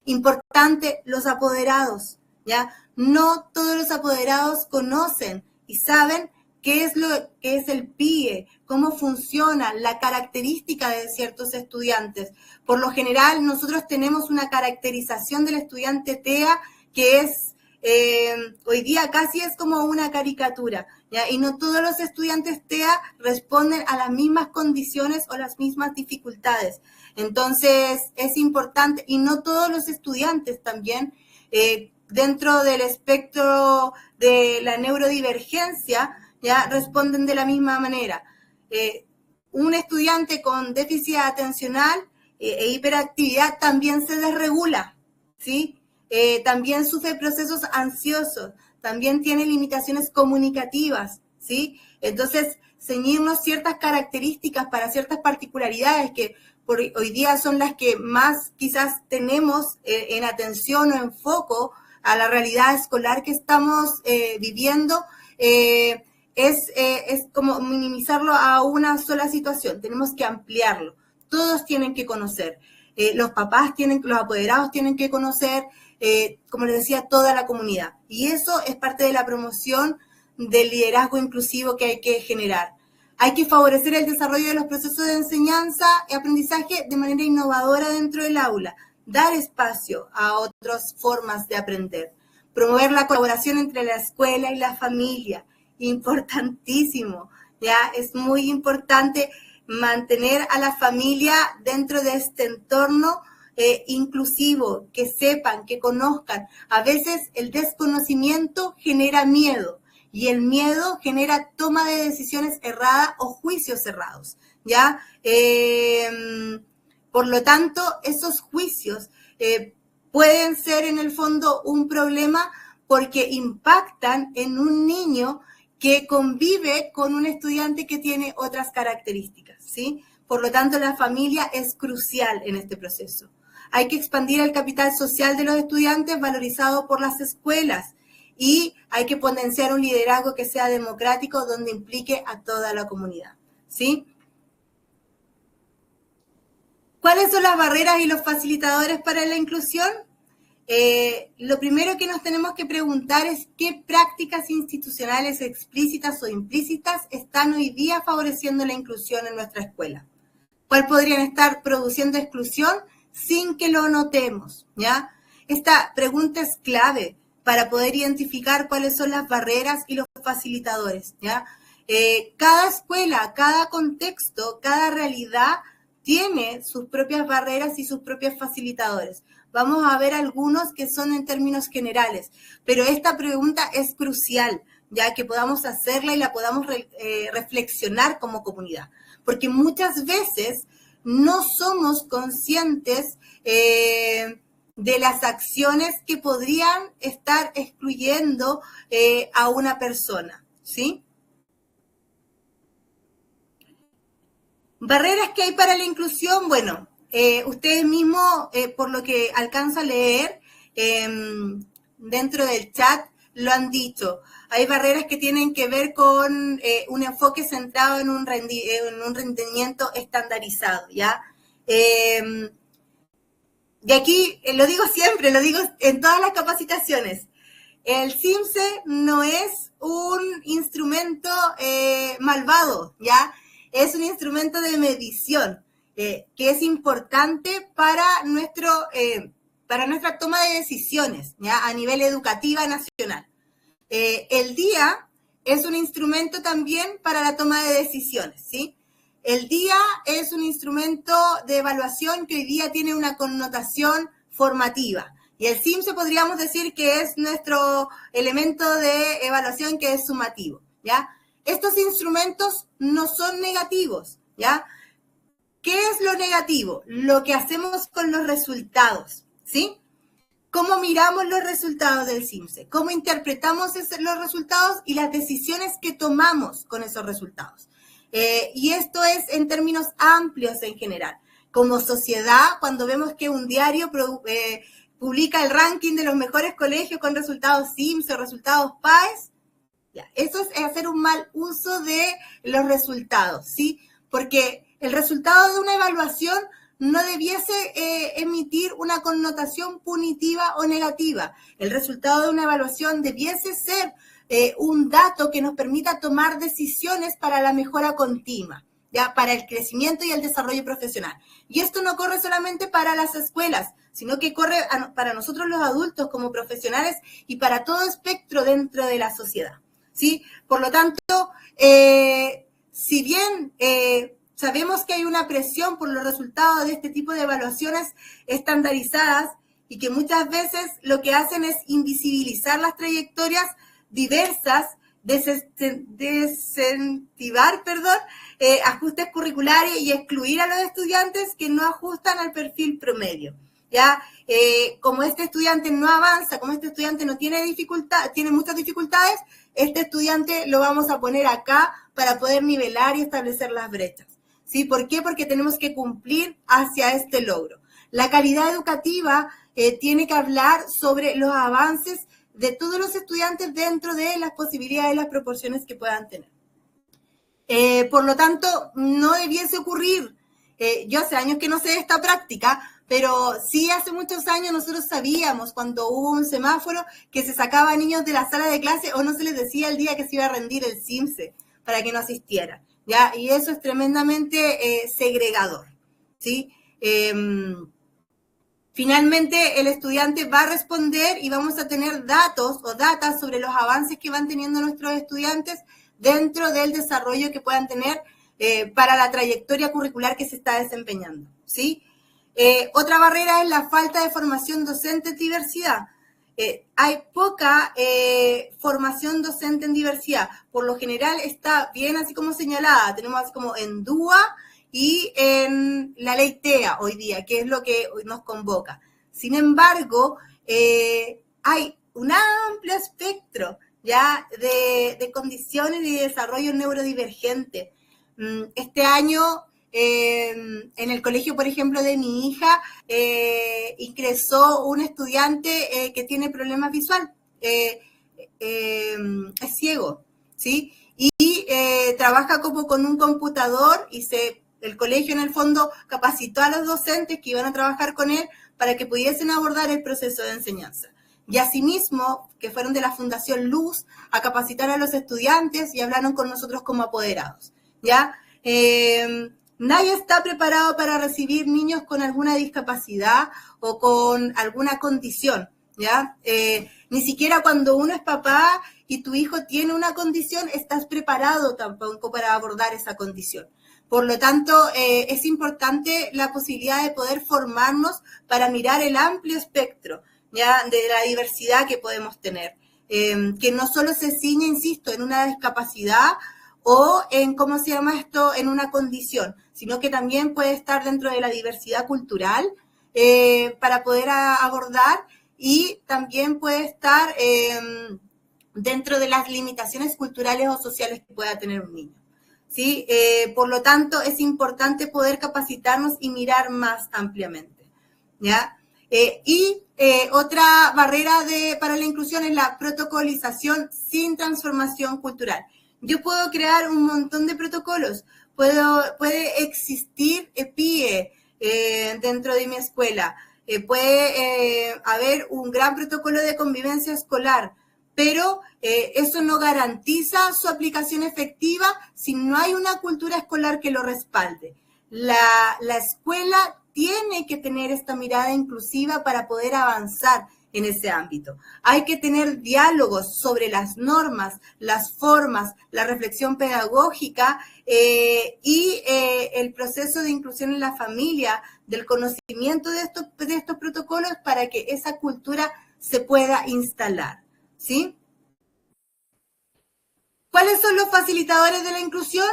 Importante, los apoderados, ¿ya? No todos los apoderados conocen y saben qué es lo que es el PIE, cómo funciona, la característica de ciertos estudiantes. Por lo general, nosotros tenemos una caracterización del estudiante TEA que es, hoy día casi es como una caricatura, ¿ya? Y no todos los estudiantes TEA responden a las mismas condiciones o las mismas dificultades. Entonces, es importante, y no todos los estudiantes también, dentro del espectro de la neurodivergencia, ya responden de la misma manera. Un estudiante con déficit atencional e hiperactividad también se desregula, ¿sí? También sufre procesos ansiosos, también tiene limitaciones comunicativas, ¿sí? Entonces, ceñirnos ciertas características para ciertas particularidades que por hoy día son las que más quizás tenemos en atención o en foco a la realidad escolar que estamos viviendo, es como minimizarlo a una sola situación. Tenemos que ampliarlo. Todos tienen que conocer. Los papás los apoderados tienen que conocer, como les decía, toda la comunidad. Y eso es parte de la promoción del liderazgo inclusivo que hay que generar. Hay que favorecer el desarrollo de los procesos de enseñanza y aprendizaje de manera innovadora dentro del aula, dar espacio a otras formas de aprender, promover la colaboración entre la escuela y la familia, importantísimo, ya es muy importante mantener a la familia dentro de este entorno inclusivo, que sepan, que conozcan. A veces el desconocimiento genera miedo. Y el miedo genera toma de decisiones erradas o juicios errados, ¿ya? Por lo tanto, esos juicios pueden ser en el fondo un problema porque impactan en un niño que convive con un estudiante que tiene otras características, ¿sí? Por lo tanto, la familia es crucial en este proceso. Hay que expandir el capital social de los estudiantes valorizado por las escuelas y hay que potenciar un liderazgo que sea democrático donde implique a toda la comunidad, ¿sí? ¿Cuáles son las barreras y los facilitadores para la inclusión? Lo primero que nos tenemos que preguntar es qué prácticas institucionales explícitas o implícitas están hoy día favoreciendo la inclusión en nuestra escuela. ¿Cuál podrían estar produciendo exclusión sin que lo notemos? ¿Ya? Esta pregunta es clave para poder identificar cuáles son las barreras y los facilitadores. ¿Ya? Cada escuela, cada contexto, cada realidad tiene sus propias barreras y sus propios facilitadores. Vamos a ver algunos que son en términos generales, pero esta pregunta es crucial, ya que podamos hacerla y la podamos reflexionar como comunidad, porque muchas veces no somos conscientes de las acciones que podrían estar excluyendo a una persona, ¿sí? Barreras que hay para la inclusión, bueno, ustedes mismos, por lo que alcanzo a leer dentro del chat, lo han dicho. Hay barreras que tienen que ver con un enfoque centrado en un rendimiento estandarizado, ¿ya? Y aquí lo digo siempre, lo digo en todas las capacitaciones. El CIMSE no es un instrumento malvado, ¿ya? Es un instrumento de medición que es importante para nuestra toma de decisiones, ¿ya? A nivel educativa nacional. El día es un instrumento también para la toma de decisiones, ¿sí? El día es un instrumento de evaluación que hoy día tiene una connotación formativa. Y el CIMSE podríamos decir que es nuestro elemento de evaluación que es sumativo, ¿ya? Estos instrumentos no son negativos, ¿ya? ¿Qué es lo negativo? Lo que hacemos con los resultados, ¿sí? ¿Cómo miramos los resultados del CIMSE? ¿Cómo interpretamos los resultados y las decisiones que tomamos con esos resultados? Y esto es en términos amplios en general. Como sociedad, cuando vemos que un diario publica el ranking de los mejores colegios con resultados CIMSE o resultados PAES, ya, eso es hacer un mal uso de los resultados, ¿sí? Porque el resultado de una evaluación no debiese emitir una connotación punitiva o negativa. El resultado de una evaluación debiese ser un dato que nos permita tomar decisiones para la mejora continua, ¿ya? Para el crecimiento y el desarrollo profesional. Y esto no corre solamente para las escuelas, sino que corre para nosotros los adultos como profesionales y para todo espectro dentro de la sociedad, ¿sí? Por lo tanto, si bien sabemos que hay una presión por los resultados de este tipo de evaluaciones estandarizadas y que muchas veces lo que hacen es invisibilizar las trayectorias diversas, desincentivar, ajustes curriculares y excluir a los estudiantes que no ajustan al perfil promedio. ¿Ya? Como este estudiante no avanza, como este estudiante no tiene tiene muchas dificultades, este estudiante lo vamos a poner acá para poder nivelar y establecer las brechas. ¿Sí? ¿Por qué? Porque tenemos que cumplir hacia este logro. La calidad educativa tiene que hablar sobre los avances de todos los estudiantes dentro de las posibilidades y las proporciones que puedan tener. Por lo tanto, no debiese ocurrir, yo hace años que no sé de esta práctica, pero sí hace muchos años nosotros sabíamos cuando hubo un semáforo que se sacaba a niños de la sala de clase o no se les decía el día que se iba a rendir el CIMSE para que no asistieran, ¿ya? Y eso es tremendamente segregador, ¿sí? Finalmente, el estudiante va a responder y vamos a tener datos o datas sobre los avances que van teniendo nuestros estudiantes dentro del desarrollo que puedan tener para la trayectoria curricular que se está desempeñando, ¿sí? Otra barrera es la falta de formación docente en diversidad. Hay poca formación docente en diversidad. Por lo general está bien así como señalada. Tenemos así como en DUA y en la ley TEA hoy día, que es lo que nos convoca. Sin embargo, hay un amplio espectro ya de condiciones y de desarrollo neurodivergente. Este año en el colegio, por ejemplo, de mi hija, ingresó un estudiante que tiene problemas visual, es ciego, ¿sí? Y trabaja como con un computador y el colegio en el fondo capacitó a los docentes que iban a trabajar con él para que pudiesen abordar el proceso de enseñanza. Y asimismo, que fueron de la Fundación Luz a capacitar a los estudiantes y hablaron con nosotros como apoderados, ¿ya? Nadie está preparado para recibir niños con alguna discapacidad o con alguna condición, ¿ya? Ni siquiera cuando uno es papá y tu hijo tiene una condición, estás preparado tampoco para abordar esa condición. Por lo tanto, es importante la posibilidad de poder formarnos para mirar el amplio espectro, ¿ya? De la diversidad que podemos tener. Que no solo se ciñe, insisto, en una discapacidad o en, ¿cómo se llama esto?, en una condición, sino que también puede estar dentro de la diversidad cultural para poder abordar, y también puede estar dentro de las limitaciones culturales o sociales que pueda tener un niño, ¿sí? Por lo tanto, es importante poder capacitarnos y mirar más ampliamente, ¿ya? Otra barrera para la inclusión es la protocolización sin transformación cultural. Yo puedo crear un montón de protocolos, puede existir PIE dentro de mi escuela, puede haber un gran protocolo de convivencia escolar, pero eso no garantiza su aplicación efectiva si no hay una cultura escolar que lo respalde. La escuela tiene que tener esta mirada inclusiva para poder avanzar en ese ámbito. Hay que tener diálogos sobre las normas, las formas, la reflexión pedagógica y el proceso de inclusión en la familia, del conocimiento de estos protocolos para que esa cultura se pueda instalar, ¿sí? ¿Cuáles son los facilitadores de la inclusión?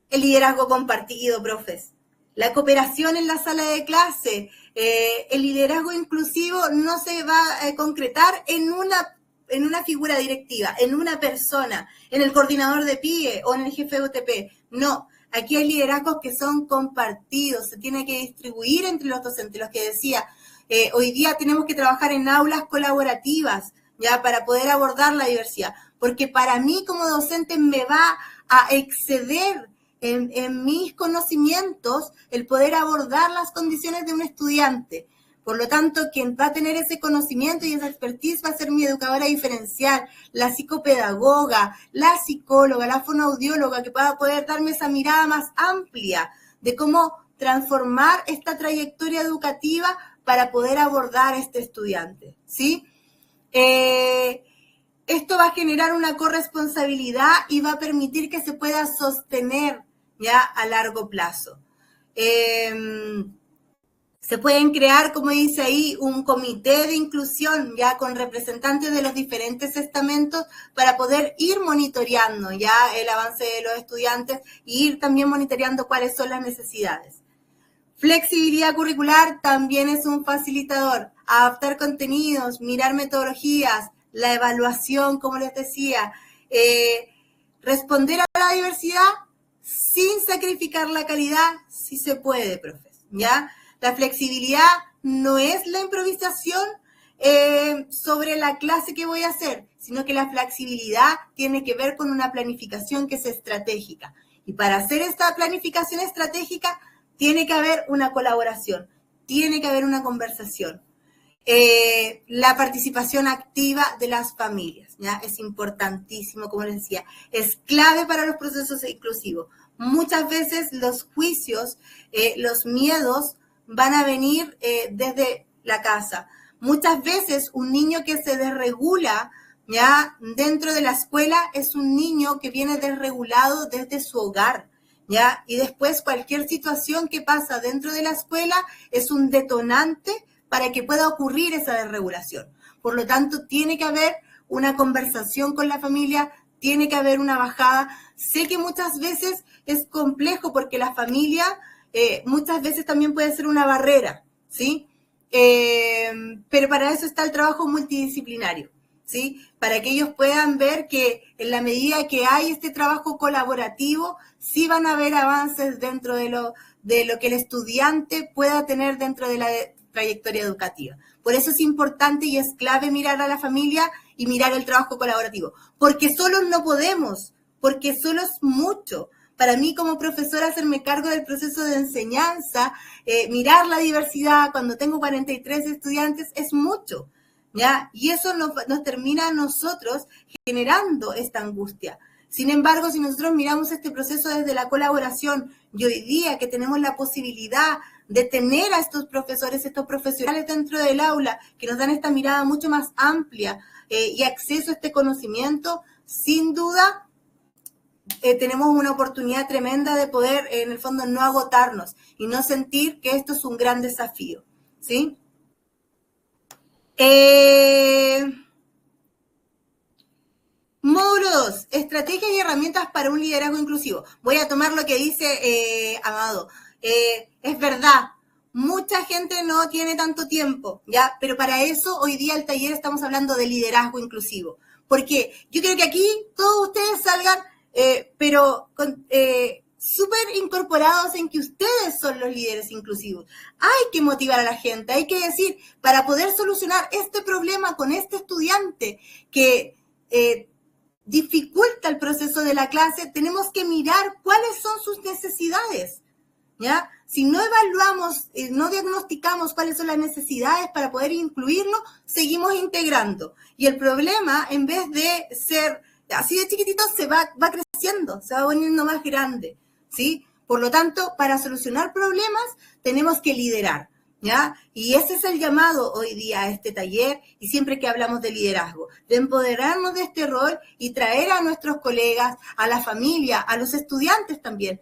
El liderazgo compartido, profes. La cooperación en la sala de clase, el liderazgo inclusivo no se va a concretar en una figura directiva, en una persona, en el coordinador de PIE o en el jefe de UTP. No, aquí hay liderazgos que son compartidos, se tiene que distribuir entre los docentes, los que decía. Hoy día tenemos que trabajar en aulas colaborativas, ya, para poder abordar la diversidad, porque para mí como docente me va a exceder en mis conocimientos el poder abordar las condiciones de un estudiante. Por lo tanto, quien va a tener ese conocimiento y esa expertise va a ser mi educadora diferencial, la psicopedagoga, la psicóloga, la fonoaudióloga, que va a poder darme esa mirada más amplia de cómo transformar esta trayectoria educativa para poder abordar a este estudiante, ¿sí? Esto va a generar una corresponsabilidad y va a permitir que se pueda sostener ya a largo plazo. Se pueden crear, como dice ahí, un comité de inclusión ya con representantes de los diferentes estamentos para poder ir monitoreando ya el avance de los estudiantes y ir también monitoreando cuáles son las necesidades. Flexibilidad curricular también es un facilitador. Adaptar contenidos, mirar metodologías, la evaluación, como les decía, responder a la diversidad sin sacrificar la calidad, si se puede, profes, ¿ya? La flexibilidad no es la improvisación sobre la clase que voy a hacer, sino que la flexibilidad tiene que ver con una planificación que es estratégica. Y para hacer esta planificación estratégica tiene que haber una colaboración, tiene que haber una conversación. La participación activa de las familias, ¿ya? Es importantísimo, como les decía, es clave para los procesos inclusivos. Muchas veces los juicios, los miedos van a venir desde la casa. Muchas veces un niño que se desregula, ¿ya? Dentro de la escuela es un niño que viene desregulado desde su hogar, ¿ya? Y después cualquier situación que pasa dentro de la escuela es un detonante para que pueda ocurrir esa desregulación. Por lo tanto, tiene que haber una conversación con la familia, tiene que haber una bajada. Sé que muchas veces es complejo porque la familia muchas veces también puede ser una barrera, ¿sí? Pero para eso está el trabajo multidisciplinario, ¿sí? Para que ellos puedan ver que en la medida que hay este trabajo colaborativo, sí van a haber avances dentro de lo que el estudiante pueda tener dentro de la trayectoria educativa. Por eso es importante y es clave mirar a la familia y mirar el trabajo colaborativo, porque solos no podemos, porque solo es mucho. Para mí como profesora hacerme cargo del proceso de enseñanza, mirar la diversidad cuando tengo 43 estudiantes es mucho, ¿ya? Y eso nos termina a nosotros generando esta angustia. Sin embargo, si nosotros miramos este proceso desde la colaboración y hoy día que tenemos la posibilidad de tener a estos profesores, estos profesionales dentro del aula que nos dan esta mirada mucho más amplia y acceso a este conocimiento, sin duda tenemos una oportunidad tremenda de poder, en el fondo, no agotarnos y no sentir que esto es un gran desafío, ¿sí? Módulo 2, estrategias y herramientas para un liderazgo inclusivo. Voy a tomar lo que dice Amado. Es verdad, mucha gente no tiene tanto tiempo, ¿ya? Pero para eso hoy día el taller estamos hablando de liderazgo inclusivo. Porque yo creo que aquí todos ustedes salgan, pero súper incorporados en que ustedes son los líderes inclusivos. Hay que motivar a la gente, hay que decir, para poder solucionar este problema con este estudiante que dificulta el proceso de la clase, tenemos que mirar cuáles son sus necesidades, ¿ya? Si no evaluamos, no diagnosticamos cuáles son las necesidades para poder incluirlo, seguimos integrando. Y el problema, en vez de ser así de chiquitito, se va creciendo, se va poniendo más grande, ¿sí? Por lo tanto, para solucionar problemas, tenemos que liderar, ¿ya? Y ese es el llamado hoy día a este taller y siempre que hablamos de liderazgo, de empoderarnos de este rol y traer a nuestros colegas, a la familia, a los estudiantes también.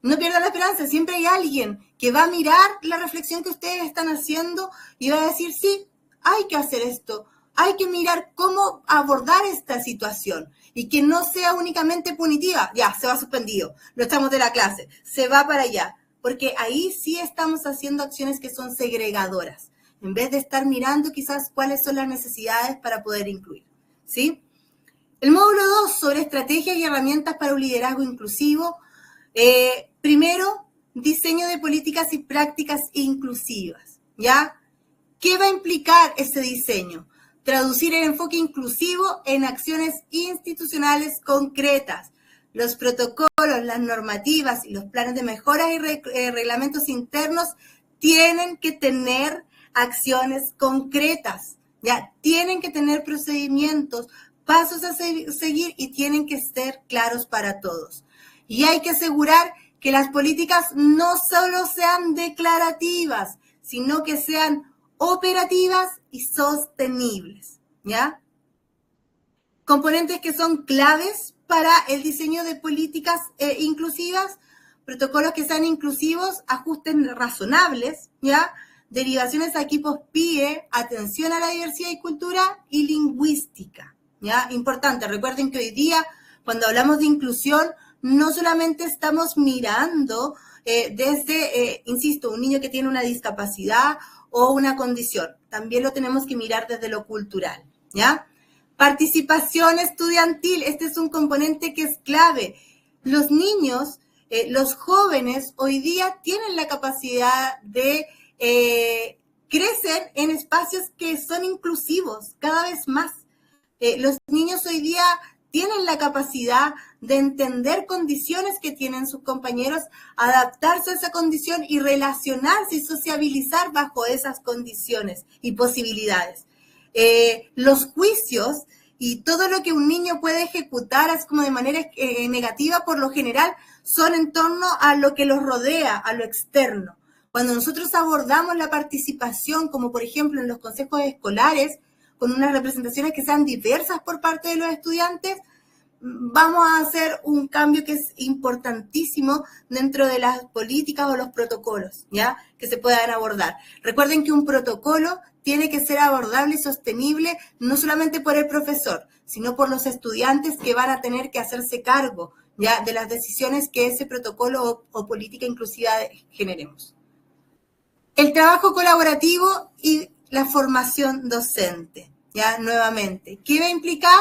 No pierdan la esperanza, siempre hay alguien que va a mirar la reflexión que ustedes están haciendo y va a decir, sí, hay que hacer esto, hay que mirar cómo abordar esta situación y que no sea únicamente punitiva, ya, se va suspendido, lo echamos de la clase, se va para allá, porque ahí sí estamos haciendo acciones que son segregadoras, en vez de estar mirando quizás cuáles son las necesidades para poder incluir, ¿sí? El módulo 2 sobre estrategias y herramientas para un liderazgo inclusivo. Primero, diseño de políticas y prácticas inclusivas, ¿ya? ¿Qué va a implicar ese diseño? Traducir el enfoque inclusivo en acciones institucionales concretas. Los protocolos, las normativas y los planes de mejoras y reglamentos internos tienen que tener acciones concretas, ¿ya? Tienen que tener procedimientos, pasos a seguir y tienen que ser claros para todos. Y hay que asegurar que las políticas no solo sean declarativas, sino que sean operativas y sostenibles, ¿ya? Componentes que son claves para el diseño de políticas inclusivas, protocolos que sean inclusivos, ajustes razonables, ¿ya? Derivaciones a equipos PIE, atención a la diversidad y cultura y lingüística, ¿ya? Importante, recuerden que hoy día, cuando hablamos de inclusión, no solamente estamos mirando desde, insisto, un niño que tiene una discapacidad o una condición, también lo tenemos que mirar desde lo cultural, ¿ya? Participación estudiantil, este es un componente que es clave. Los niños, los jóvenes hoy día tienen la capacidad de crecer en espacios que son inclusivos cada vez más. Los niños hoy día tienen la capacidad de entender condiciones que tienen sus compañeros, adaptarse a esa condición y relacionarse y sociabilizar bajo esas condiciones y posibilidades. Los juicios y todo lo que un niño puede ejecutar así como de manera negativa, por lo general, son en torno a lo que los rodea, a lo externo. Cuando nosotros abordamos la participación, como por ejemplo en los consejos escolares, con unas representaciones que sean diversas por parte de los estudiantes, vamos a hacer un cambio que es importantísimo dentro de las políticas o los protocolos, ¿ya? Que se puedan abordar. Recuerden que un protocolo tiene que ser abordable y sostenible no solamente por el profesor, sino por los estudiantes que van a tener que hacerse cargo, ¿ya? De las decisiones que ese protocolo o política inclusiva generemos. El trabajo colaborativo y la formación docente, ¿ya? Nuevamente. ¿Qué va a implicar?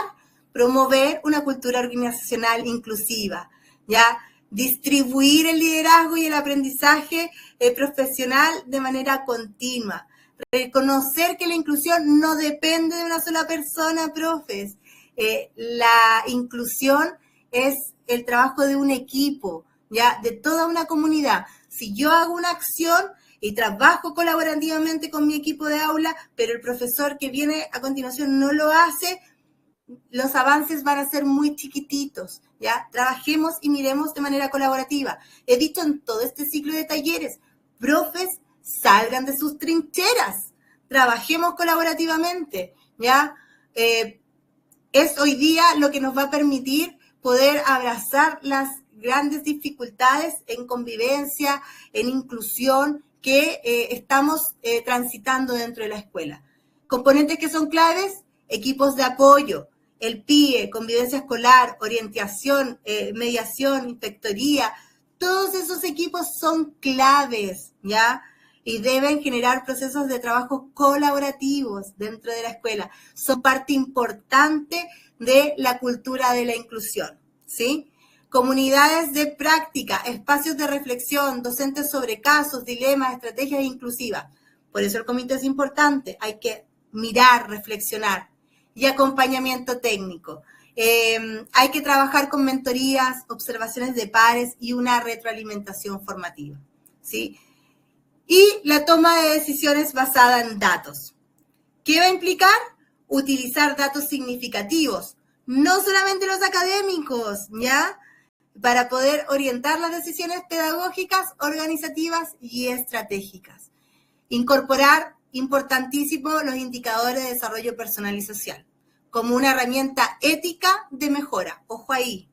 Promover una cultura organizacional inclusiva, ¿ya? Distribuir el liderazgo y el aprendizaje profesional de manera continua. Reconocer que la inclusión no depende de una sola persona, profes. La inclusión es el trabajo de un equipo, ¿ya? De toda una comunidad. Si yo hago una acción y trabajo colaborativamente con mi equipo de aula, pero el profesor que viene a continuación no lo hace, los avances van a ser muy chiquititos, ¿ya? Trabajemos y miremos de manera colaborativa. He dicho en todo este ciclo de talleres, profes, salgan de sus trincheras, trabajemos colaborativamente, ¿ya? Es hoy día lo que nos va a permitir poder abrazar las grandes dificultades en convivencia, en inclusión que estamos transitando dentro de la escuela. Componentes que son claves, equipos de apoyo, el PIE, convivencia escolar, orientación, mediación, inspectoría, todos esos equipos son claves, ¿ya? Y deben generar procesos de trabajo colaborativos dentro de la escuela. Son parte importante de la cultura de la inclusión, ¿sí? Comunidades de práctica, espacios de reflexión, docentes sobre casos, dilemas, estrategias inclusivas. Por eso el comité es importante, hay que mirar, reflexionar. Y acompañamiento técnico. Hay que trabajar con mentorías, observaciones de pares y una retroalimentación formativa, ¿sí? Y la toma de decisiones basada en datos. ¿Qué va a implicar? Utilizar datos significativos, no solamente los académicos, ¿ya? Para poder orientar las decisiones pedagógicas, organizativas y estratégicas. Incorporar, importantísimo, los indicadores de desarrollo personal y social, como una herramienta ética de mejora. Ojo ahí,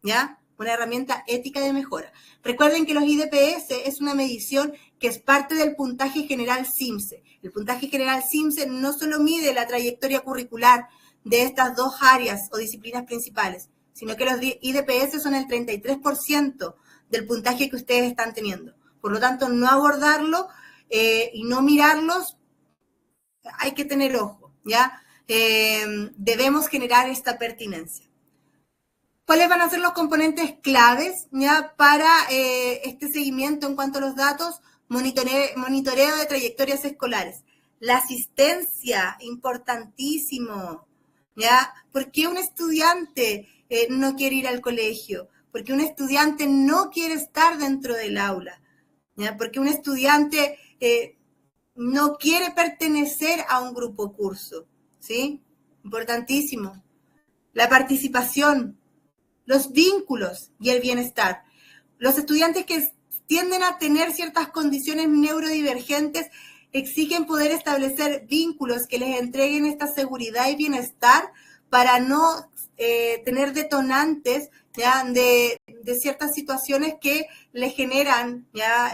¿ya? Una herramienta ética de mejora. Recuerden que los IDPS es una medición que es parte del puntaje general CIMSE. El puntaje general CIMSE no solo mide la trayectoria curricular de estas dos áreas o disciplinas principales, sino que los IDPS son el 33% del puntaje que ustedes están teniendo. Por lo tanto, no abordarlo y no mirarlos, hay que tener ojo, ¿ya? Debemos generar esta pertinencia. ¿Cuáles van a ser los componentes claves, ya, para este seguimiento en cuanto a los datos? Monitoreo de trayectorias escolares. La asistencia, importantísimo, ¿ya? ¿Por qué un estudiante no quiere ir al colegio? ¿Por qué un estudiante no quiere estar dentro del aula? ¿Ya? ¿Por qué un estudiante no quiere pertenecer a un grupo curso? ¿Sí? Importantísimo. La participación, los vínculos y el bienestar. Los estudiantes que tienden a tener ciertas condiciones neurodivergentes exigen poder establecer vínculos que les entreguen esta seguridad y bienestar para no tener detonantes, ¿ya? De ciertas situaciones que les generan, ¿ya?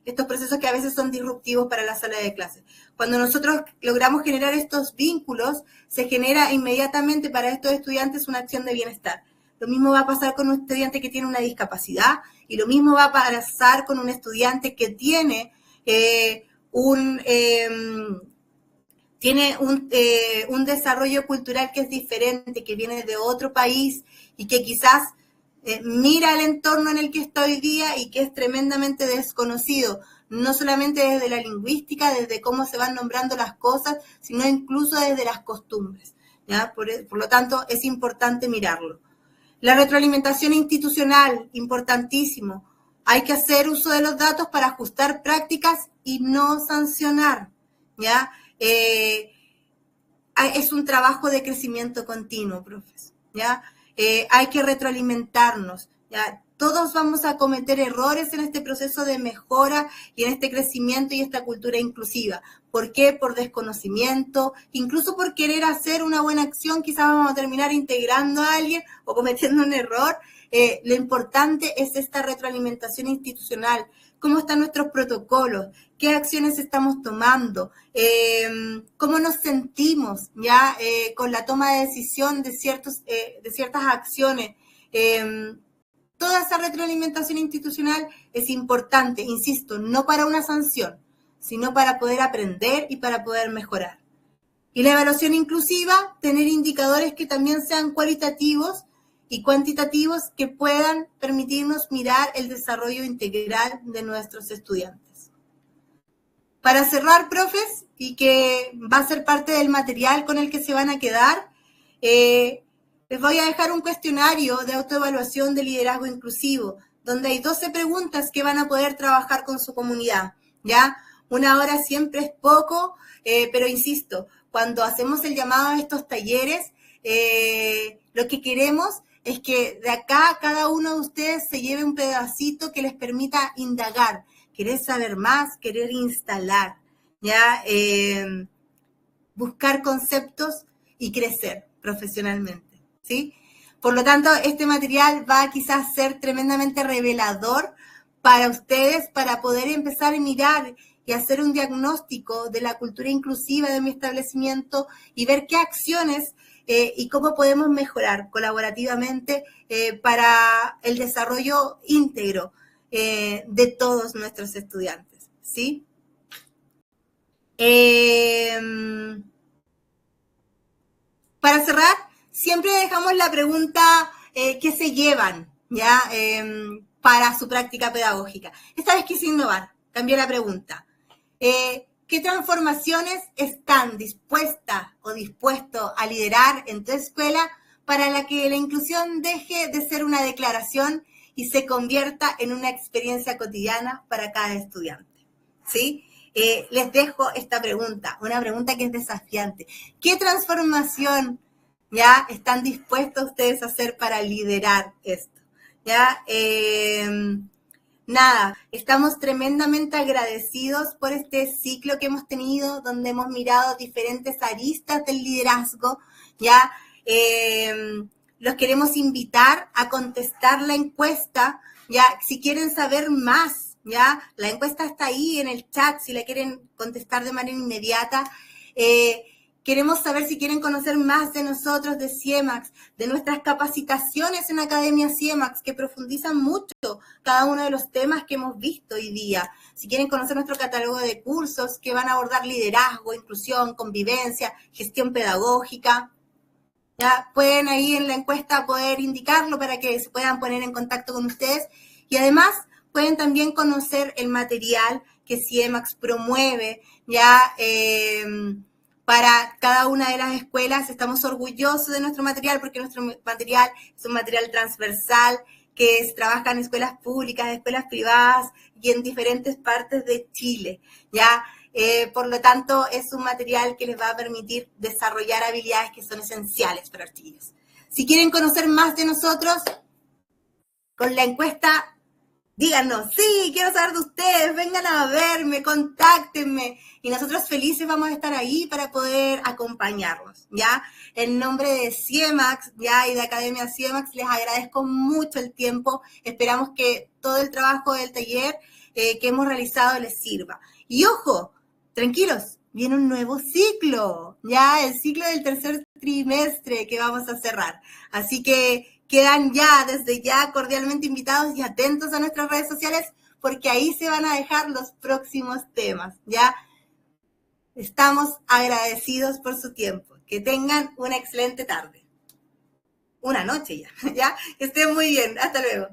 Estos procesos que a veces son disruptivos para la sala de clases. Cuando nosotros logramos generar estos vínculos, se genera inmediatamente para estos estudiantes una acción de bienestar. Lo mismo va a pasar con un estudiante que tiene una discapacidad y lo mismo va a pasar con un estudiante que tiene un desarrollo cultural que es diferente, que viene de otro país y que quizás mira el entorno en el que está hoy día y que es tremendamente desconocido, no solamente desde la lingüística, desde cómo se van nombrando las cosas, sino incluso desde las costumbres, ¿ya? Por lo tanto, es importante mirarlo. La retroalimentación institucional, importantísimo. Hay que hacer uso de los datos para ajustar prácticas y no sancionar, ¿ya? Es un trabajo de crecimiento continuo, profes, ¿ya? Hay que retroalimentarnos, ¿ya? Todos vamos a cometer errores en este proceso de mejora y en este crecimiento y esta cultura inclusiva. ¿Por qué? Por desconocimiento, incluso por querer hacer una buena acción, quizás vamos a terminar integrando a alguien o cometiendo un error. Lo importante es esta retroalimentación institucional. ¿Cómo están nuestros protocolos? ¿Qué acciones estamos tomando? ¿Cómo nos sentimos ya con la toma de decisión de ciertas acciones? Toda esa retroalimentación institucional es importante, insisto, no para una sanción, sino para poder aprender y para poder mejorar. Y la evaluación inclusiva, tener indicadores que también sean cualitativos y cuantitativos que puedan permitirnos mirar el desarrollo integral de nuestros estudiantes. Para cerrar, profes, y que va a ser parte del material con el que se van a quedar, les voy a dejar un cuestionario de autoevaluación de liderazgo inclusivo, donde hay 12 preguntas que van a poder trabajar con su comunidad, ¿ya? 1 hora siempre es poco, pero insisto, cuando hacemos el llamado a estos talleres, lo que queremos es que de acá cada uno de ustedes se lleve un pedacito que les permita indagar, querer saber más, querer instalar, ¿ya? Buscar conceptos y crecer profesionalmente, ¿sí? Por lo tanto, este material va a quizás ser tremendamente revelador para ustedes, para poder empezar a mirar y hacer un diagnóstico de la cultura inclusiva de mi establecimiento y ver qué acciones y cómo podemos mejorar colaborativamente para el desarrollo íntegro de todos nuestros estudiantes, ¿sí? Para cerrar, siempre dejamos la pregunta ¿qué se llevan? ¿Ya? Para su práctica pedagógica. Esta vez quise innovar, cambié la pregunta. ¿Qué transformaciones están dispuestas o dispuestos a liderar en tu escuela para la que la inclusión deje de ser una declaración y se convierta en una experiencia cotidiana para cada estudiante? ¿Sí? Les dejo esta pregunta, una pregunta que es desafiante. ¿Qué transformación ya están dispuestos ustedes a hacer para liderar esto? ¿Ya? Nada, estamos tremendamente agradecidos por este ciclo que hemos tenido, donde hemos mirado diferentes aristas del liderazgo, ¿ya? Los queremos invitar a contestar la encuesta, ¿ya? Si quieren saber más, ¿ya? La encuesta está ahí en el chat, si la quieren contestar de manera inmediata. Queremos saber si quieren conocer más de nosotros, de CIEMAX, de nuestras capacitaciones en Academia CIEMAX, que profundizan mucho cada uno de los temas que hemos visto hoy día. Si quieren conocer nuestro catálogo de cursos que van a abordar liderazgo, inclusión, convivencia, gestión pedagógica, ya pueden ahí en la encuesta poder indicarlo para que se puedan poner en contacto con ustedes. Y además pueden también conocer el material que CIEMAX promueve, ya para cada una de las escuelas. Estamos orgullosos de nuestro material porque nuestro material es un material transversal que se trabaja en escuelas públicas, escuelas privadas y en diferentes partes de Chile, ¿ya? Por lo tanto, es un material que les va a permitir desarrollar habilidades que son esenciales para los chiquillos. Si quieren conocer más de nosotros, con la encuesta, díganos, sí, quiero saber de ustedes, vengan a verme, contáctenme, y nosotros felices vamos a estar ahí para poder acompañarlos, ¿ya? En nombre de CIEMAX, ¿ya? Y de Academia CIEMAX, les agradezco mucho el tiempo, esperamos que todo el trabajo del taller que hemos realizado les sirva. Y ojo, tranquilos, viene un nuevo ciclo, ¿ya? El ciclo del tercer trimestre que vamos a cerrar, así que quedan ya, desde ya, cordialmente invitados y atentos a nuestras redes sociales porque ahí se van a dejar los próximos temas, ¿ya? Estamos agradecidos por su tiempo. Que tengan una excelente tarde. Una noche ya, ¿ya? Que estén muy bien. Hasta luego.